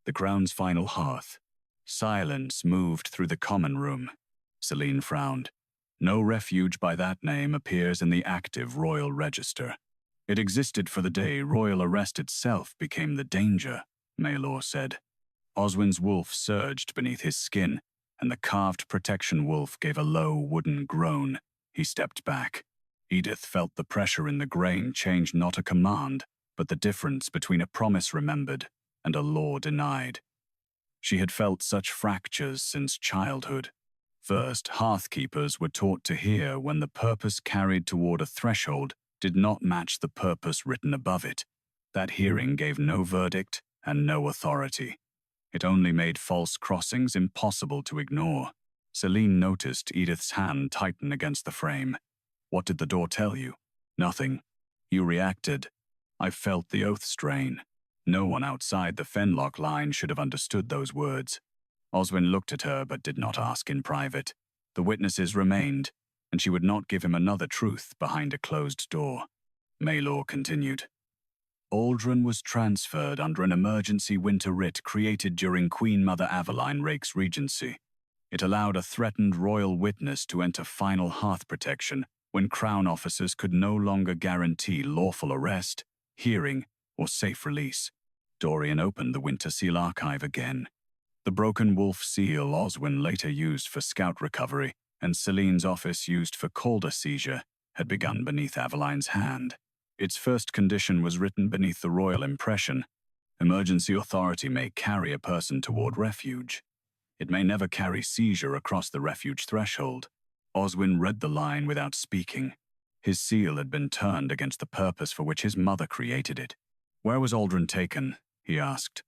S1: the crown's final hearth. Silence moved through the common room. Celine frowned. No refuge by that name appears in the active royal register. It existed for the day royal arrest itself became the danger, Maylor said. Oswin's wolf surged beneath his skin, and the carved protection wolf gave a low wooden groan. He stepped back. Edith felt the pressure in the grain change not a command, but the difference between a promise remembered and a law denied. She had felt such fractures since childhood. First, hearthkeepers were taught to hear when the purpose carried toward a threshold did not match the purpose written above it. That hearing gave no verdict and no authority. It only made false crossings impossible to ignore. Celine noticed Edith's hand tighten against the frame. "What did the door tell you?" "Nothing." "You reacted." "I felt the oath strain." No one outside the Fenlock line should have understood those words. Oswin looked at her but did not ask in private. The witnesses remained, and she would not give him another truth behind a closed door. Maylor continued. Aldrin was transferred under an emergency winter writ created during Queen Mother Aveline Rake's regency. It allowed a threatened royal witness to enter final hearth protection when Crown officers could no longer guarantee lawful arrest, hearing, or safe release. Dorian opened the Winter Seal archive again. The broken wolf seal Oswin later used for scout recovery and Celine's office used for Calder seizure had begun beneath Aveline's hand. Its first condition was written beneath the royal impression. Emergency authority may carry a person toward refuge. It may never carry seizure across the refuge threshold. Oswin read the line without speaking. His seal had been turned against the purpose for which his mother created it. "Where was Aldrin taken?" he asked.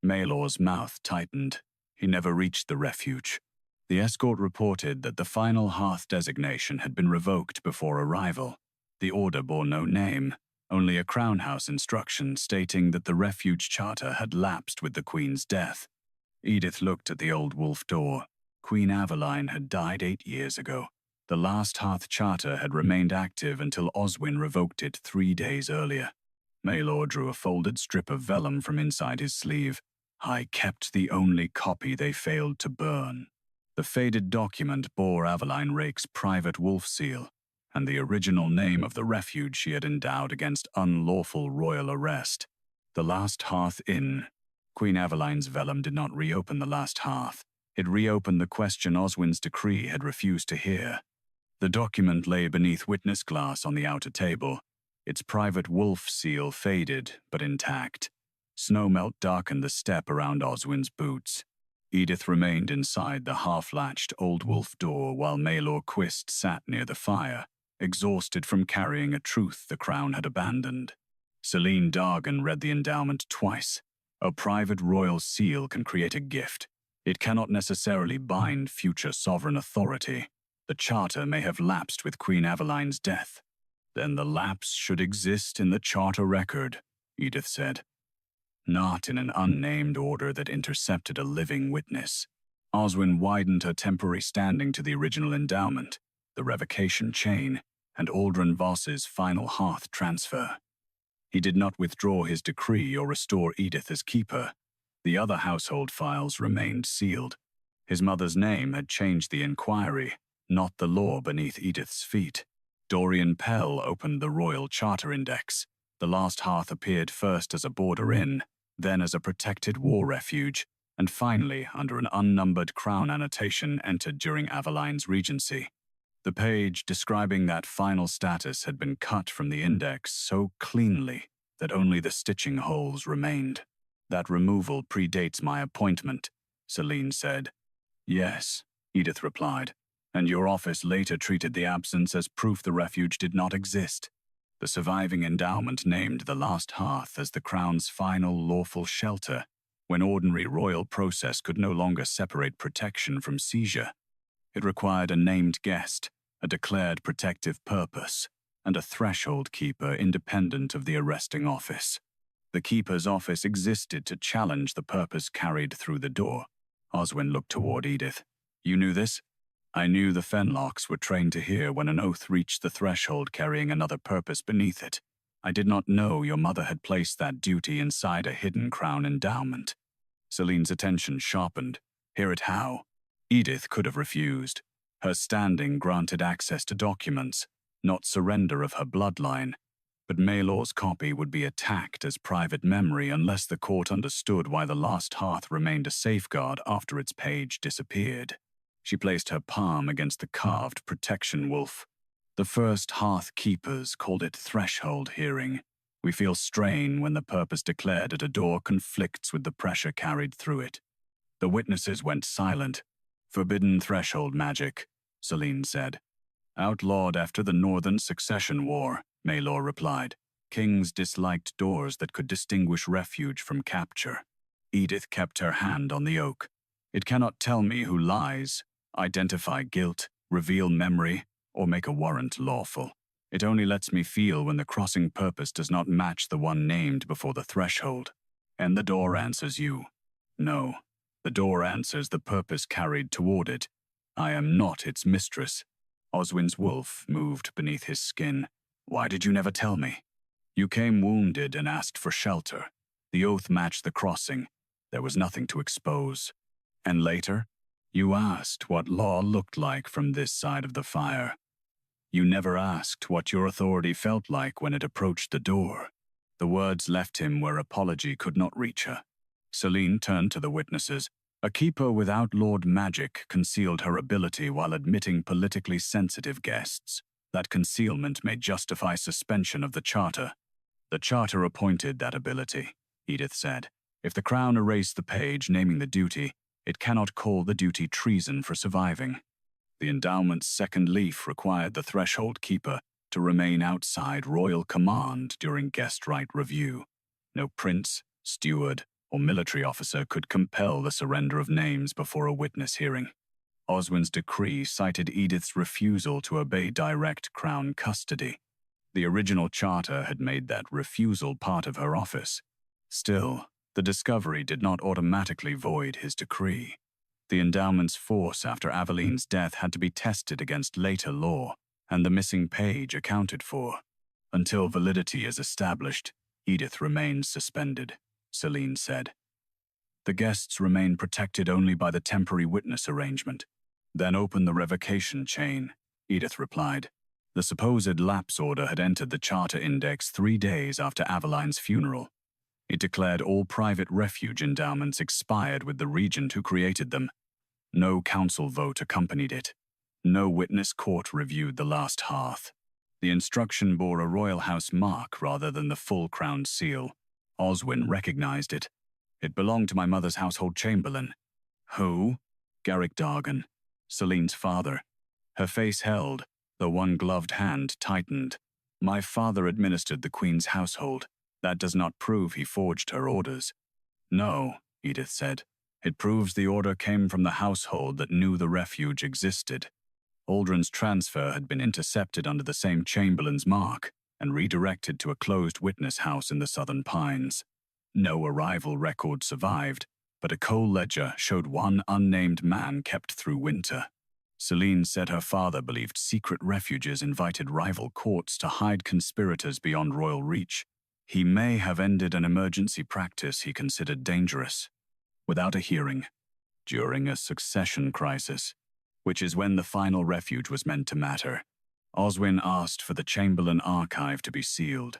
S1: Maylor's mouth tightened. He never reached the refuge. The escort reported that the final hearth designation had been revoked before arrival. The order bore no name, only a Crown House instruction stating that the refuge charter had lapsed with the Queen's death. Edith looked at the old wolf door. Queen Aveline had died 8 years ago. The last hearth charter had remained active until Oswin revoked it 3 days earlier. Maylor drew a folded strip of vellum from inside his sleeve. "I kept the only copy they failed to burn." The faded document bore Aveline Rake's private wolf seal and the original name of the refuge she had endowed against unlawful royal arrest. The Last Hearth Inn. Queen Aveline's vellum did not reopen the last hearth. It reopened the question Oswin's decree had refused to hear. The document lay beneath witness glass on the outer table. Its private wolf seal faded, but intact. Snowmelt darkened the step around Oswin's boots. Edith remained inside the half-latched old wolf door while Maylor Quist sat near the fire, exhausted from carrying a truth the Crown had abandoned. Celine Dargan read the endowment twice. A private royal seal can create a gift. It cannot necessarily bind future sovereign authority. The charter may have lapsed with Queen Aveline's death. Then the lapse should exist in the charter record, Edith said. Not in an unnamed order that intercepted a living witness. Oswin widened her temporary standing to the original endowment, the revocation chain, and Aldrin Voss's final hearth transfer. He did not withdraw his decree or restore Edith as keeper. The other household files remained sealed. His mother's name had changed the inquiry, not the law beneath Edith's feet. Dorian Pell opened the Royal Charter Index. The last hearth appeared first as a border inn, then as a protected war refuge, and finally under an unnumbered Crown annotation entered during Aveline's regency. The page describing that final status had been cut from the index so cleanly that only the stitching holes remained. "That removal predates my appointment," Celine said. "Yes," Edith replied, "and your office later treated the absence as proof the refuge did not exist. The surviving endowment named the last hearth as the Crown's final lawful shelter, when ordinary royal process could no longer separate protection from seizure. It required a named guest, a declared protective purpose, and a threshold keeper independent of the arresting office. The keeper's office existed to challenge the purpose carried through the door. Oswin looked toward Edith. You knew this? I knew the Fenlocks were trained to hear when an oath reached the threshold carrying another purpose beneath it. I did not know your mother had placed that duty inside a hidden crown endowment. Celine's attention sharpened. Hear it how? Edith could have refused. Her standing granted access to documents, not surrender of her bloodline. But Maylor's copy would be attacked as private memory unless the court understood why the last hearth remained a safeguard after its page disappeared. She placed her palm against the carved protection wolf. The first hearth keepers called it threshold hearing. We feel strain when the purpose declared at a door conflicts with the pressure carried through it. The witnesses went silent. Forbidden threshold magic, Celine said. Outlawed after the Northern Succession War, Maylor replied. Kings disliked doors that could distinguish refuge from capture. Edith kept her hand on the oak. It cannot tell me who lies, identify guilt, reveal memory, or make a warrant lawful. It only lets me feel when the crossing purpose does not match the one named before the threshold. And the door answers you. No, the door answers the purpose carried toward it. I am not its mistress. Oswin's wolf moved beneath his skin. Why did you never tell me? You came wounded and asked for shelter. The oath matched the crossing. There was nothing to expose. And later, you asked what law looked like from this side of the fire. You never asked what your authority felt like when it approached the door. The words left him where apology could not reach her. Celine turned to the witnesses. A keeper with outlawed magic concealed her ability while admitting politically sensitive guests. That concealment may justify suspension of the charter. The charter appointed that ability, Edith said. If the Crown erased the page naming the duty, it cannot call the duty treason for surviving. The endowment's second leaf required the threshold keeper to remain outside royal command during guest right review. No prince, steward, or military officer could compel the surrender of names before a witness hearing. Oswin's decree cited Edith's refusal to obey direct Crown custody. The original charter had made that refusal part of her office. Still, the discovery did not automatically void his decree. The endowment's force after Aveline's death had to be tested against later law, and the missing page accounted for. Until validity is established, Edith remains suspended, Celine said. The guests remain protected only by the temporary witness arrangement. Then open the revocation chain, Edith replied. The supposed lapse order had entered the charter index 3 days after Aveline's funeral. It declared all private refuge endowments expired with the regent who created them. No council vote accompanied it. No witness court reviewed the last hearth. The instruction bore a royal house mark rather than the full crown seal. Oswin recognized it. It belonged to my mother's household chamberlain. Who? Garrick Dargan, Celine's father. Her face held, though one gloved hand tightened. My father administered the Queen's household. That does not prove he forged her orders. No, Edith said. It proves the order came from the household that knew the refuge existed. Aldrin's transfer had been intercepted under the same chamberlain's mark and redirected to a closed witness house in the Southern Pines. No arrival record survived, but a coal ledger showed one unnamed man kept through winter. Celine said her father believed secret refuges invited rival courts to hide conspirators beyond royal reach. He may have ended an emergency practice he considered dangerous. Without a hearing, during a succession crisis, which is when the final refuge was meant to matter, Oswin asked for the Chamberlain archive to be sealed.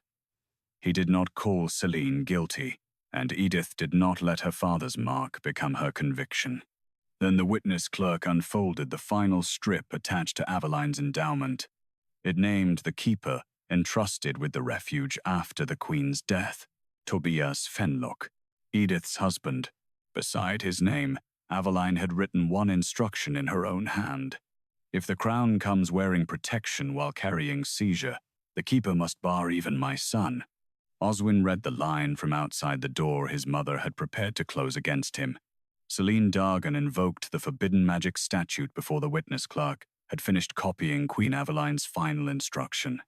S1: He did not call Celine guilty, and Edith did not let her father's mark become her conviction. Then the witness clerk unfolded the final strip attached to Aveline's endowment. It named the keeper entrusted with the refuge after the Queen's death, Tobias Fenlock, Edith's husband. Beside his name, Aveline had written one instruction in her own hand. If the Crown comes wearing protection while carrying Seizure, the keeper must bar even my son. Oswin read the line from outside the door his mother had prepared to close against him. Celine Dargan invoked the forbidden magic statute before the witness clerk had finished copying Queen Aveline's final instruction.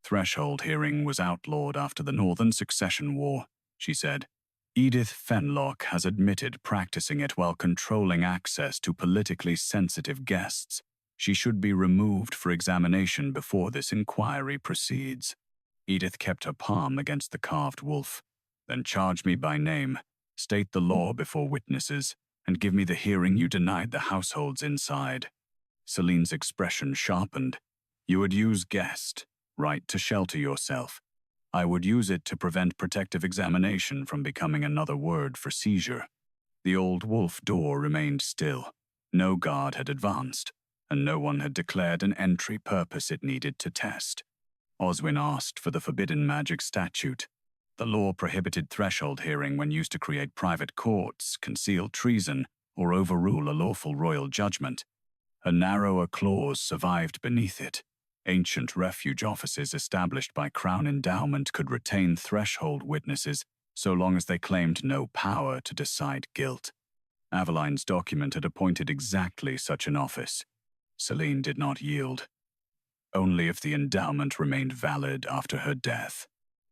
S1: Threshold hearing was outlawed after the Northern Succession War, she said. Edith Fenlock has admitted practicing it while controlling access to politically sensitive guests. She should be removed for examination before this inquiry proceeds. Edith kept her palm against the carved wolf. Then charge me by name, state the law before witnesses, and give me the hearing you denied the households inside. Celine's expression sharpened. You would use guest, right to shelter yourself. I would use it to prevent protective examination from becoming another word for seizure. The old wolf door remained still. No guard had advanced, and no one had declared an entry purpose it needed to test. Oswin asked for the forbidden magic statute. The law prohibited threshold hearing when used to create private courts, conceal treason, or overrule a lawful royal judgment. A narrower clause survived beneath it. Ancient refuge offices established by Crown endowment could retain threshold witnesses so long as they claimed no power to decide guilt. Aveline's document had appointed exactly such an office. Celine did not yield. Only if the endowment remained valid after her death.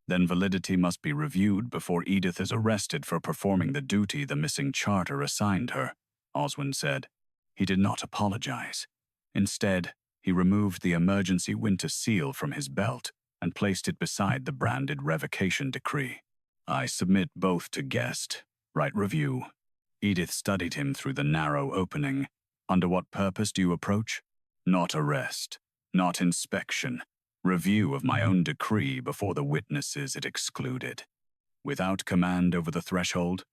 S1: Then validity must be reviewed before Edith is arrested for performing the duty the missing charter assigned her, Oswin said. He did not apologize. Instead, he removed the emergency winter seal from his belt and placed it beside the branded revocation decree. I submit both to guest, right review. Edith studied him through the narrow opening. Under what purpose do you approach? Not arrest, not inspection. Review of my own decree before the witnesses it excluded. Without command over the threshold?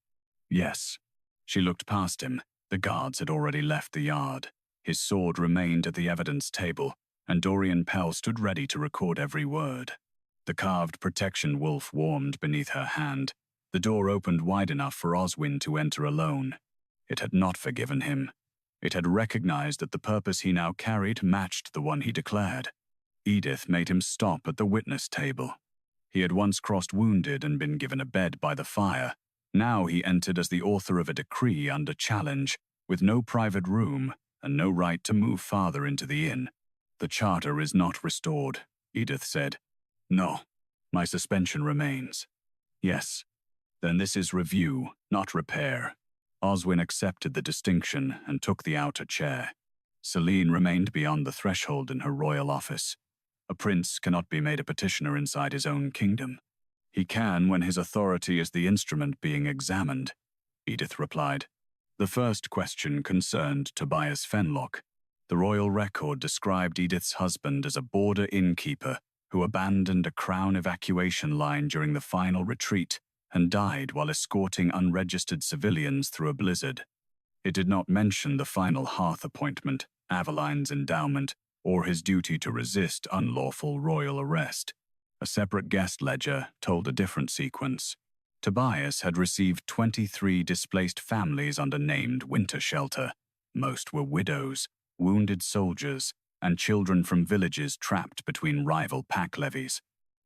S1: Yes. She looked past him. The guards had already left the yard. His sword remained at the evidence table, and Dorian Pell stood ready to record every word. The carved protection wolf warmed beneath her hand. The door opened wide enough for Oswin to enter alone. It had not forgiven him. It had recognized that the purpose he now carried matched the one he declared. Edith made him stop at the witness table. He had once crossed wounded and been given a bed by the fire. Now he entered as the author of a decree under challenge, with no private room and no right to move farther into the inn. The charter is not restored, Edith said. No, my suspension remains. Yes. Then this is review, not repair. Oswin accepted the distinction and took the outer chair. Celine remained beyond the threshold in her royal office. A prince cannot be made a petitioner inside his own kingdom. He can when his authority is the instrument being examined, Edith replied. The first question concerned Tobias Fenlock. The royal record described Edith's husband as a border innkeeper who abandoned a crown evacuation line during the final retreat and died while escorting unregistered civilians through a blizzard. It did not mention the final hearth appointment, Aveline's endowment, or his duty to resist unlawful royal arrest. A separate guest ledger told a different sequence. Tobias had received 23 displaced families under named winter shelter. Most were widows, wounded soldiers, and children from villages trapped between rival pack levies.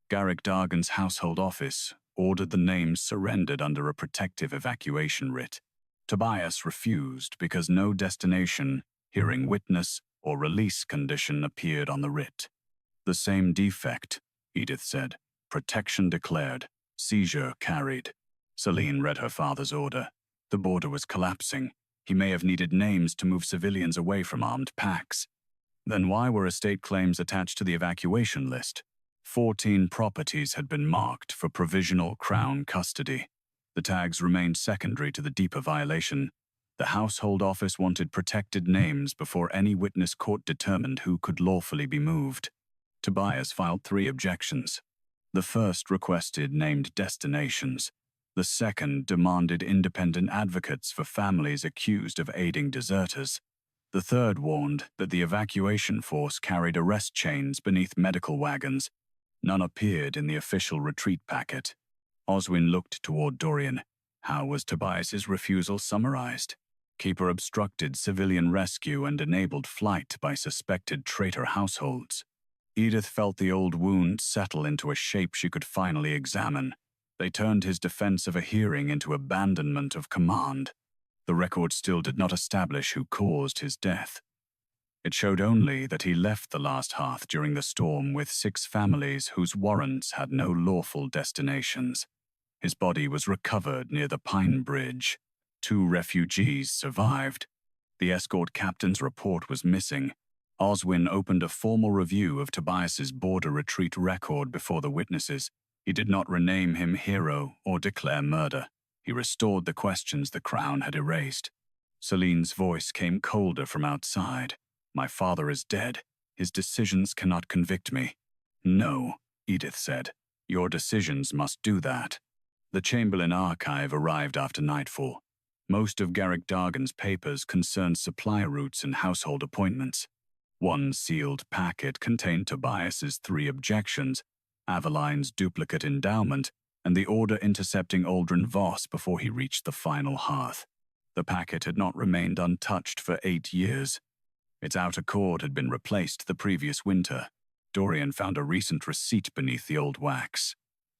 S1: Garrick Dargan's household office ordered the names surrendered under a protective evacuation writ. Tobias refused because no destination, hearing witness, or release condition appeared on the writ. The same defect, Edith said. Protection declared. Seizure carried. Celine read her father's order. The border was collapsing. He may have needed names to move civilians away from armed packs. Then why were estate claims attached to the evacuation list? 14 properties had been marked for provisional crown custody. The tags remained secondary to the deeper violation. The household office wanted protected names before any witness court determined who could lawfully be moved. Tobias filed 3 objections. The first requested named destinations. The second demanded independent advocates for families accused of aiding deserters. The third warned that the evacuation force carried arrest chains beneath medical wagons. None appeared in the official retreat packet. Oswin looked toward Dorian. How was Tobias's refusal summarized? Keeper obstructed civilian rescue and enabled flight by suspected traitor households. Edith felt the old wound settle into a shape she could finally examine. They turned his defense of a hearing into abandonment of command. The record still did not establish who caused his death. It showed only that he left the last hearth during the storm with 6 families whose warrants had no lawful destinations. His body was recovered near the Pine Bridge. 2 refugees survived. The escort captain's report was missing. Oswin opened a formal review of Tobias's border retreat record before the witnesses. He did not rename him hero or declare murder. He restored the questions the Crown had erased. Celine's voice came colder from outside. "My father is dead. His decisions cannot convict me." "No," Edith said. "Your decisions must do that." The Chamberlain archive arrived after nightfall. Most of Garrick Dargan's papers concerned supply routes and household appointments. One sealed packet contained Tobias's 3 objections, Aveline's duplicate endowment, and the order intercepting Aldrin Voss before he reached the final hearth. The packet had not remained untouched for 8 years. Its outer cord had been replaced the previous winter. Dorian found a recent receipt beneath the old wax.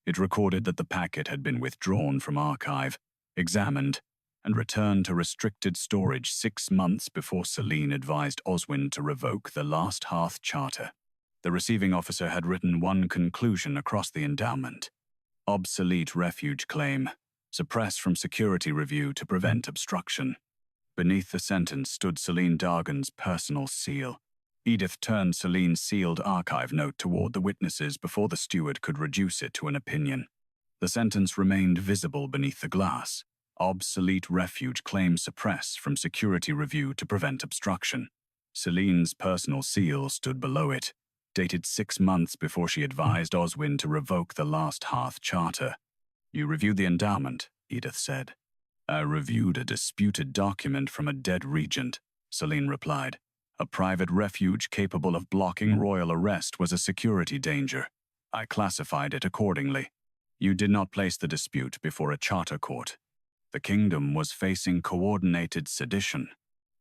S1: It recorded that the packet had been withdrawn from archive, examined, and returned to restricted storage 6 months before Celine advised Oswin to revoke the last hearth charter. The receiving officer had written one conclusion across the endowment: obsolete refuge claim, suppress from security review to prevent obstruction. Beneath the sentence stood Celine Dargan's personal seal. Edith turned Celine's sealed archive note toward the witnesses before the steward could reduce it to an opinion. The sentence remained visible beneath the glass: obsolete refuge claim suppress from security review to prevent obstruction. Celine's personal seal stood below it, dated 6 months before she advised Oswin to revoke the last hearth charter. "You reviewed the endowment," Edith said. "I reviewed a disputed document from a dead regent," Celine replied. "A private refuge capable of blocking royal arrest was a security danger. I classified it accordingly. You did not place the dispute before a charter court. The kingdom was facing coordinated sedition,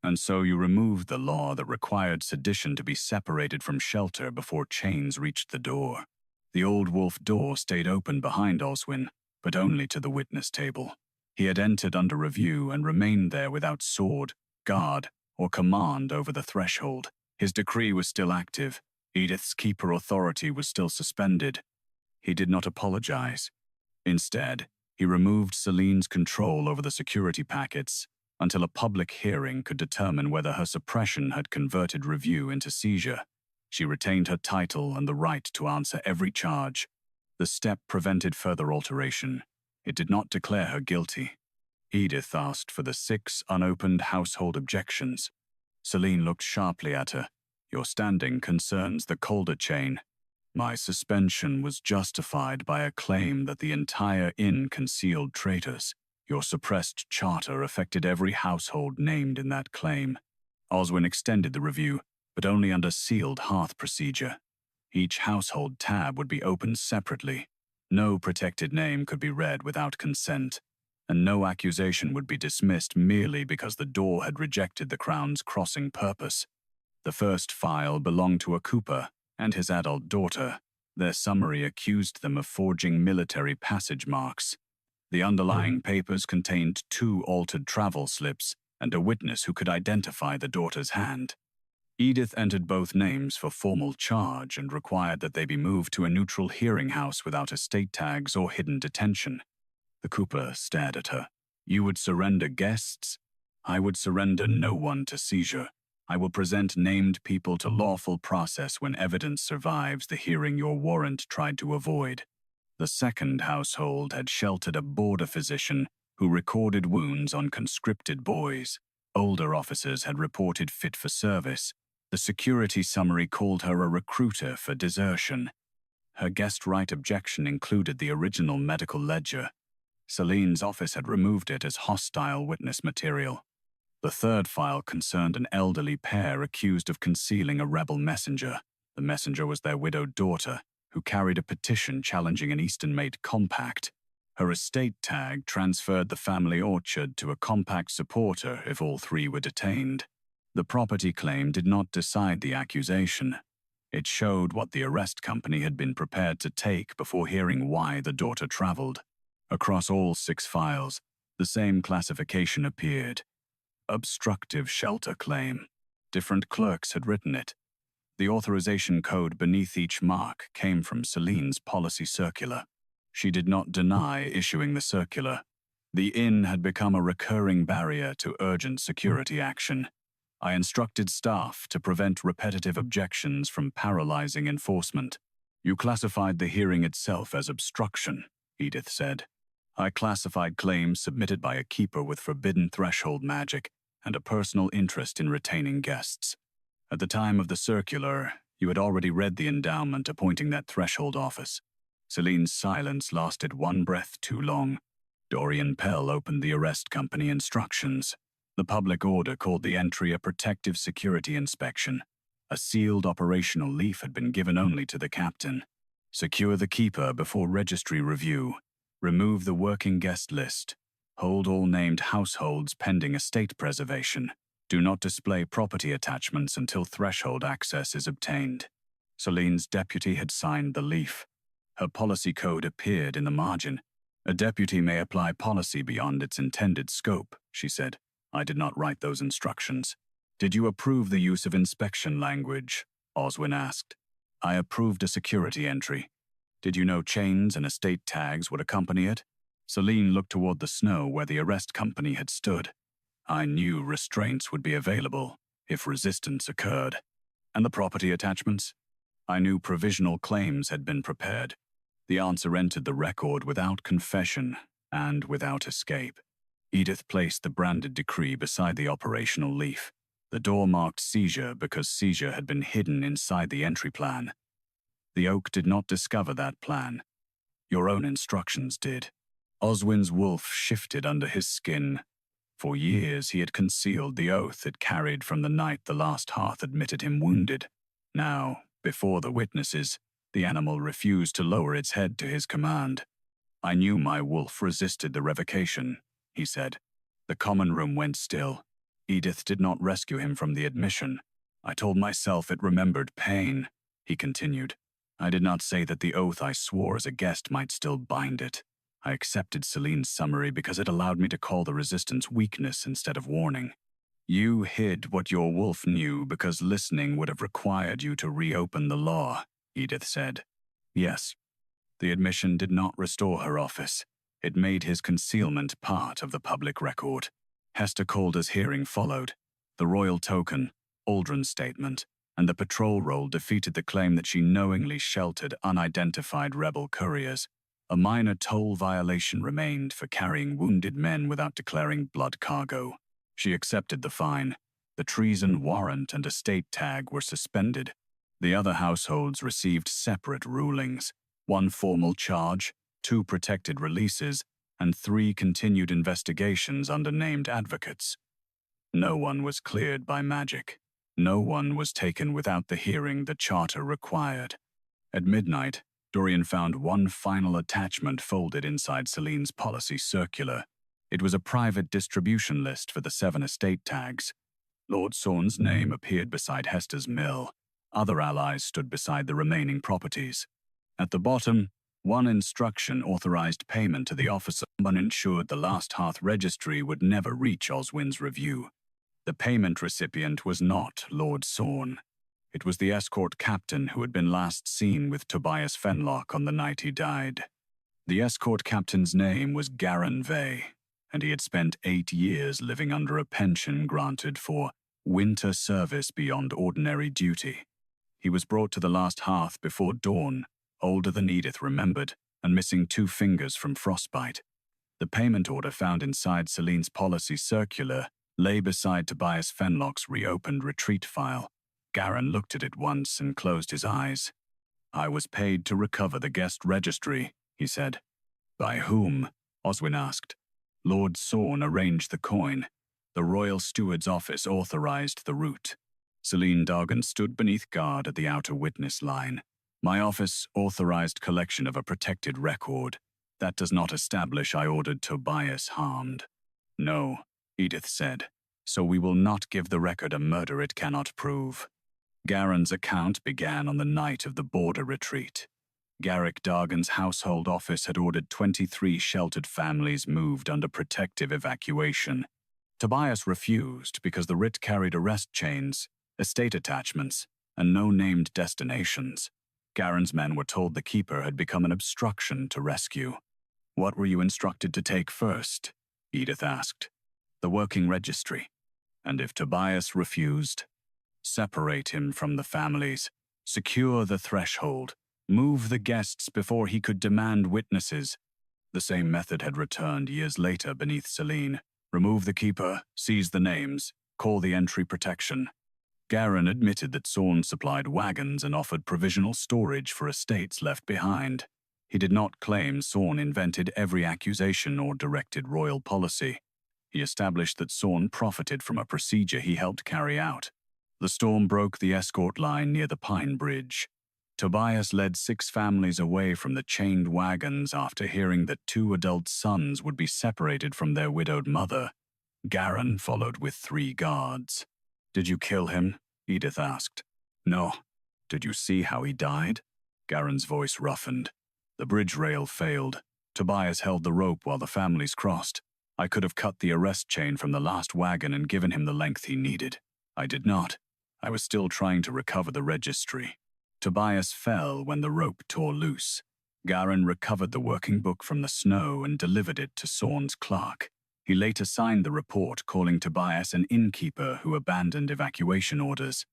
S1: and so you removed the law that required sedition to be separated from shelter before chains reached the door. The old wolf door stayed open behind Oswin, but only to the witness table. He had entered under review and remained there without sword, guard, or command over the threshold. His decree was still active. Edith's keeper authority was still suspended. He did not apologize. Instead, he removed Celine's control over the security packets until a public hearing could determine whether her suppression had converted review into seizure. She retained her title and the right to answer every charge. The step prevented further alteration. It did not declare her guilty. Edith asked for the 6 unopened household objections. Celine looked sharply at her. "Your standing concerns the Calder chain. My suspension was justified by a claim that the entire inn concealed traitors. Your suppressed charter affected every household named in that claim." Oswin extended the review, but only under sealed hearth procedure. Each household tab would be opened separately. No protected name could be read without consent, and no accusation would be dismissed merely because the door had rejected the Crown's crossing purpose. The first file belonged to a cooper and his adult daughter. Their summary accused them of forging military passage marks. The underlying papers contained 2 altered travel slips and a witness who could identify the daughter's hand. Edith entered both names for formal charge and required that they be moved to a neutral hearing house without estate tags or hidden detention. The cooper stared at her. "You would surrender guests? I would surrender no one to seizure. I will present named people to lawful process when evidence survives the hearing your warrant tried to avoid." The second household had sheltered a border physician who recorded wounds on conscripted boys. Older officers had reported fit for service. The security summary called her a recruiter for desertion. Her guest right objection included the original medical ledger. Celine's office had removed it as hostile witness material. The third file concerned an elderly pair accused of concealing a rebel messenger. The messenger was their widowed daughter, who carried a petition challenging an Eastern-made compact. Her estate tag transferred the family orchard to a compact supporter if all 3 were detained. The property claim did not decide the accusation. It showed what the arrest company had been prepared to take before hearing why the daughter traveled. Across all 6 files, the same classification appeared: obstructive shelter claim. Different clerks had written it. The authorization code beneath each mark came from Celine's policy circular. She did not deny issuing the circular. The inn had become a recurring barrier to urgent security action. I instructed staff to prevent repetitive objections from paralyzing enforcement. You classified the hearing itself as obstruction, Edith said. I classified claims submitted by a keeper with forbidden threshold magic and a personal interest in retaining guests. At the time of the circular, you had already read the endowment appointing that threshold office. Celine's silence lasted one breath too long. Dorian Pell opened the arrest company instructions. The public order called the entry a protective security inspection. A sealed operational leaf had been given only to the captain. Secure the keeper before registry review. Remove the working guest list. Hold all named households pending estate preservation. Do not display property attachments until threshold access is obtained. Celine's deputy had signed the leaf. Her policy code appeared in the margin. A deputy may apply policy beyond its intended scope, she said. I did not write those instructions. Did you approve the use of inspection language? Oswin asked. I approved a security entry. Did you know chains and estate tags would accompany it? Celine looked toward the snow where the arrest company had stood. I knew restraints would be available if resistance occurred. And the property attachments? I knew provisional claims had been prepared. The answer entered the record without confession and without escape. Edith placed the branded decree beside the operational leaf. The door marked Seizure because Seizure had been hidden inside the entry plan. The oak did not discover that plan. Your own instructions did. Oswin's wolf shifted under his skin. For years he had concealed the oath it carried from the night the last hearth admitted him wounded. Now, before the witnesses, the animal refused to lower its head to his command. I knew my wolf resisted the revocation, he said. The common room went still. Edith did not rescue him from the admission. I told myself it remembered pain, he continued. I did not say that the oath I swore as a guest might still bind it. I accepted Celine's summary because it allowed me to call the resistance weakness instead of warning. You hid what your wolf knew because listening would have required you to reopen the law, Edith said. Yes. The admission did not restore her office. It made his concealment part of the public record. Hester Calder's hearing followed. The royal token, Aldrin's statement, and the patrol roll defeated the claim that she knowingly sheltered unidentified rebel couriers. A minor toll violation remained for carrying wounded men without declaring blood cargo. She accepted the fine. The treason warrant and estate tag were suspended. The other households received separate rulings. 1 formal charge, 2 protected releases, and 3 continued investigations under named advocates. No one was cleared by magic. No one was taken without the hearing the charter required. At midnight, Dorian found one final attachment folded inside Celine's policy circular. It was a private distribution list for the 7 estate tags. Lord Sorn's name appeared beside Hester's mill. Other allies stood beside the remaining properties. At the bottom, one instruction authorized payment to the officer but ensured the last hearth registry would never reach Oswin's review. The payment recipient was not Lord Sorn. It was the escort captain who had been last seen with Tobias Fenlock on the night he died. The escort captain's name was Garan Vey, and he had spent 8 years living under a pension granted for winter service beyond ordinary duty. He was brought to the last hearth before dawn, older than Edith remembered, and missing 2 fingers from frostbite. The payment order found inside Celine's policy circular lay beside Tobias Fenlock's reopened retreat file. Garan looked at it once and closed his eyes. I was paid to recover the guest registry, he said. By whom? Oswin asked. Lord Sorn arranged the coin. The royal steward's office authorized the route. Celine Dargan stood beneath guard at the outer witness line. My office authorized collection of a protected record. That does not establish I ordered Tobias harmed. No, Edith said. So we will not give the record a murder it cannot prove. Garen's account began on the night of the border retreat. Garrick Dargan's household office had ordered 23 sheltered families moved under protective evacuation. Tobias refused because the writ carried arrest chains, estate attachments, and no named destinations. Garen's men were told the keeper had become an obstruction to rescue. "What were you instructed to take first?" Edith asked. "The working registry. And if Tobias refused, separate him from the families, secure the threshold, move the guests before he could demand witnesses." The same method had returned years later beneath Celine. "Remove the keeper, seize the names, call the entry protection." Garen admitted that Sorn supplied wagons and offered provisional storage for estates left behind. He did not claim Sorn invented every accusation or directed royal policy. He established that Sorn profited from a procedure he helped carry out. The storm broke the escort line near the Pine Bridge. Tobias led 6 families away from the chained wagons after hearing that 2 adult sons would be separated from their widowed mother. Garen followed with 3 guards. "Did you kill him?" Edith asked. "No." "Did you see how he died?" Garen's voice roughened. "The bridge rail failed. Tobias held the rope while the families crossed. I could have cut the arrest chain from the last wagon and given him the length he needed. I did not. I was still trying to recover the registry. Tobias fell when the rope tore loose. Garen recovered the working book from the snow and delivered it to Sorn's clerk. He later signed the report calling Tobias an innkeeper who abandoned evacuation orders.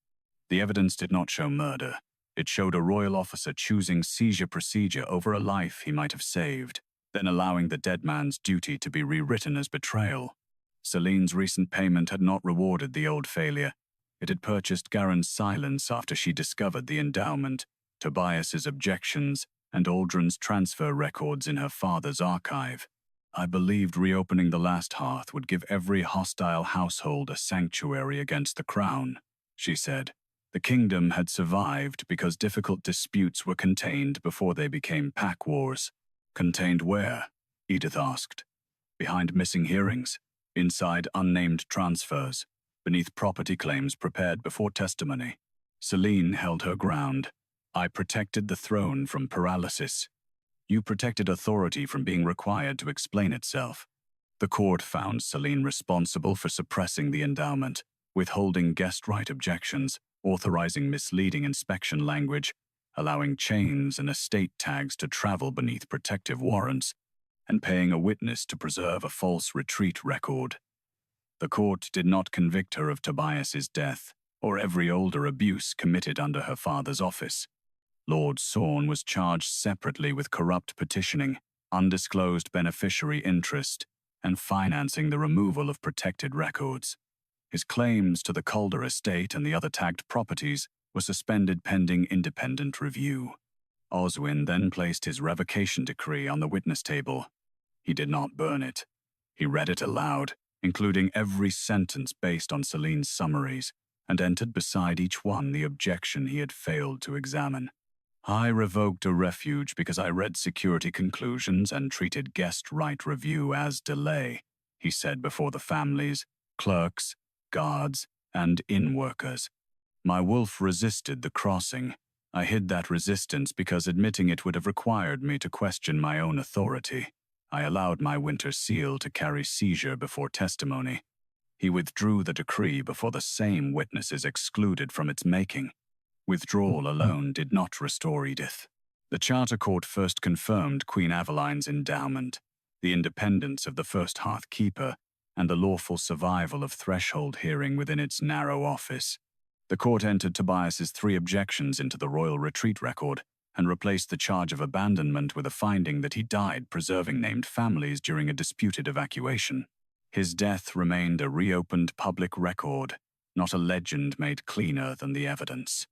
S1: The evidence did not show murder. It showed a royal officer choosing seizure procedure over a life he might have saved, then allowing the dead man's duty to be rewritten as betrayal. Celine's recent payment had not rewarded the old failure. It had purchased Garen's silence after she discovered the endowment, Tobias's objections, and Aldrin's transfer records in her father's archive. "I believed reopening the last hearth would give every hostile household a sanctuary against the crown," she said. "The kingdom had survived because difficult disputes were contained before they became pack wars." "Contained where?" Edith asked. "Behind missing hearings, inside unnamed transfers, beneath property claims prepared before testimony." Celine held her ground. "I protected the throne from paralysis. You protected authority from being required to explain itself." The court found Celine responsible for suppressing the endowment, withholding guest right objections, authorizing misleading inspection language, allowing chains and estate tags to travel beneath protective warrants, and paying a witness to preserve a false retreat record. The court did not convict her of Tobias's death or every older abuse committed under her father's office. Lord Sorn was charged separately with corrupt petitioning, undisclosed beneficiary interest, and financing the removal of protected records. His claims to the Calder estate and the other tagged properties were suspended pending independent review. Oswin then placed his revocation decree on the witness table. He did not burn it. He read it aloud, including every sentence based on Celine's summaries, and entered beside each one the objection he had failed to examine. "I revoked a refuge because I read security conclusions and treated guest right review as delay," he said before the families, clerks, guards, and inn workers. "My wolf resisted the crossing. I hid that resistance because admitting it would have required me to question my own authority. I allowed my winter seal to carry seizure before testimony." He withdrew the decree before the same witnesses excluded from its making. Withdrawal alone did not restore Edith. The Charter Court first confirmed Queen Aveline's endowment, the independence of the first hearth keeper, and the lawful survival of threshold hearing within its narrow office. The court entered Tobias's 3 objections into the royal retreat record and replaced the charge of abandonment with a finding that he died preserving named families during a disputed evacuation. His death remained a reopened public record, not a legend made cleaner than the evidence.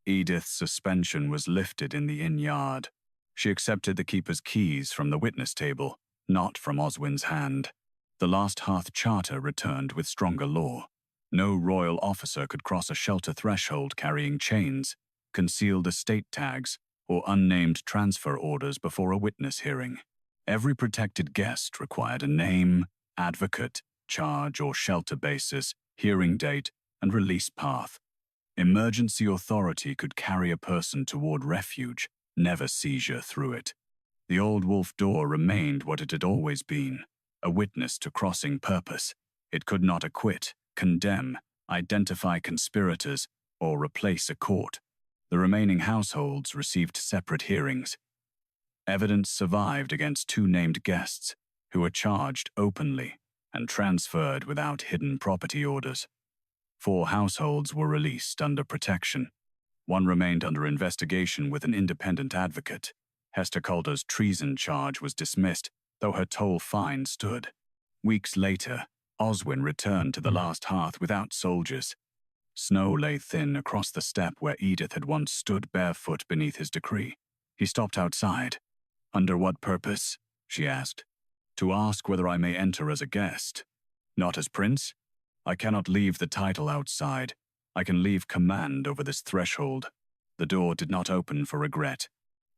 S1: Edith's suspension was lifted in the inn yard. She accepted the keeper's keys from the witness table, not from Oswin's hand. The last hearth charter returned with stronger law. No royal officer could cross a shelter threshold carrying chains, concealed estate tags, or unnamed transfer orders before a witness hearing. Every protected guest required a name, advocate, charge or shelter basis, hearing date, and release path. Emergency authority could carry a person toward refuge, never seizure through it. The old wolf door remained what it had always been, a witness to crossing purpose. It could not acquit, condemn, identify conspirators, or replace a court. The remaining households received separate hearings. Evidence survived against 2 named guests, who were charged openly and transferred without hidden property orders. 4 households were released under protection. 1 remained under investigation with an independent advocate. Hester Calder's treason charge was dismissed, though her toll fine stood. Weeks later, Oswin returned to the last hearth without soldiers. Snow lay thin across the step where Edith had once stood barefoot beneath his decree. He stopped outside. "Under what purpose?" she asked. "To ask whether I may enter as a guest. Not as prince? I cannot leave the title outside. I can leave command over this threshold." The door did not open for regret.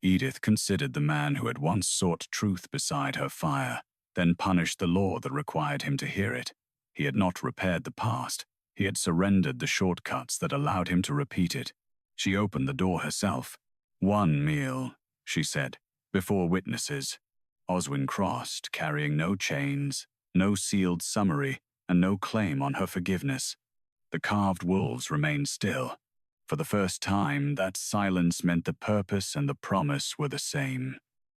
S1: Edith considered the man who had once sought truth beside her fire, then punished the law that required him to hear it. He had not repaired the past. He had surrendered the shortcuts that allowed him to repeat it. She opened the door herself. "1 meal," she said, "before witnesses." Oswin crossed, carrying no chains, no sealed summary, and no claim on her forgiveness. The carved wolves remained still. For the first time, that silence meant the purpose and the promise were the same.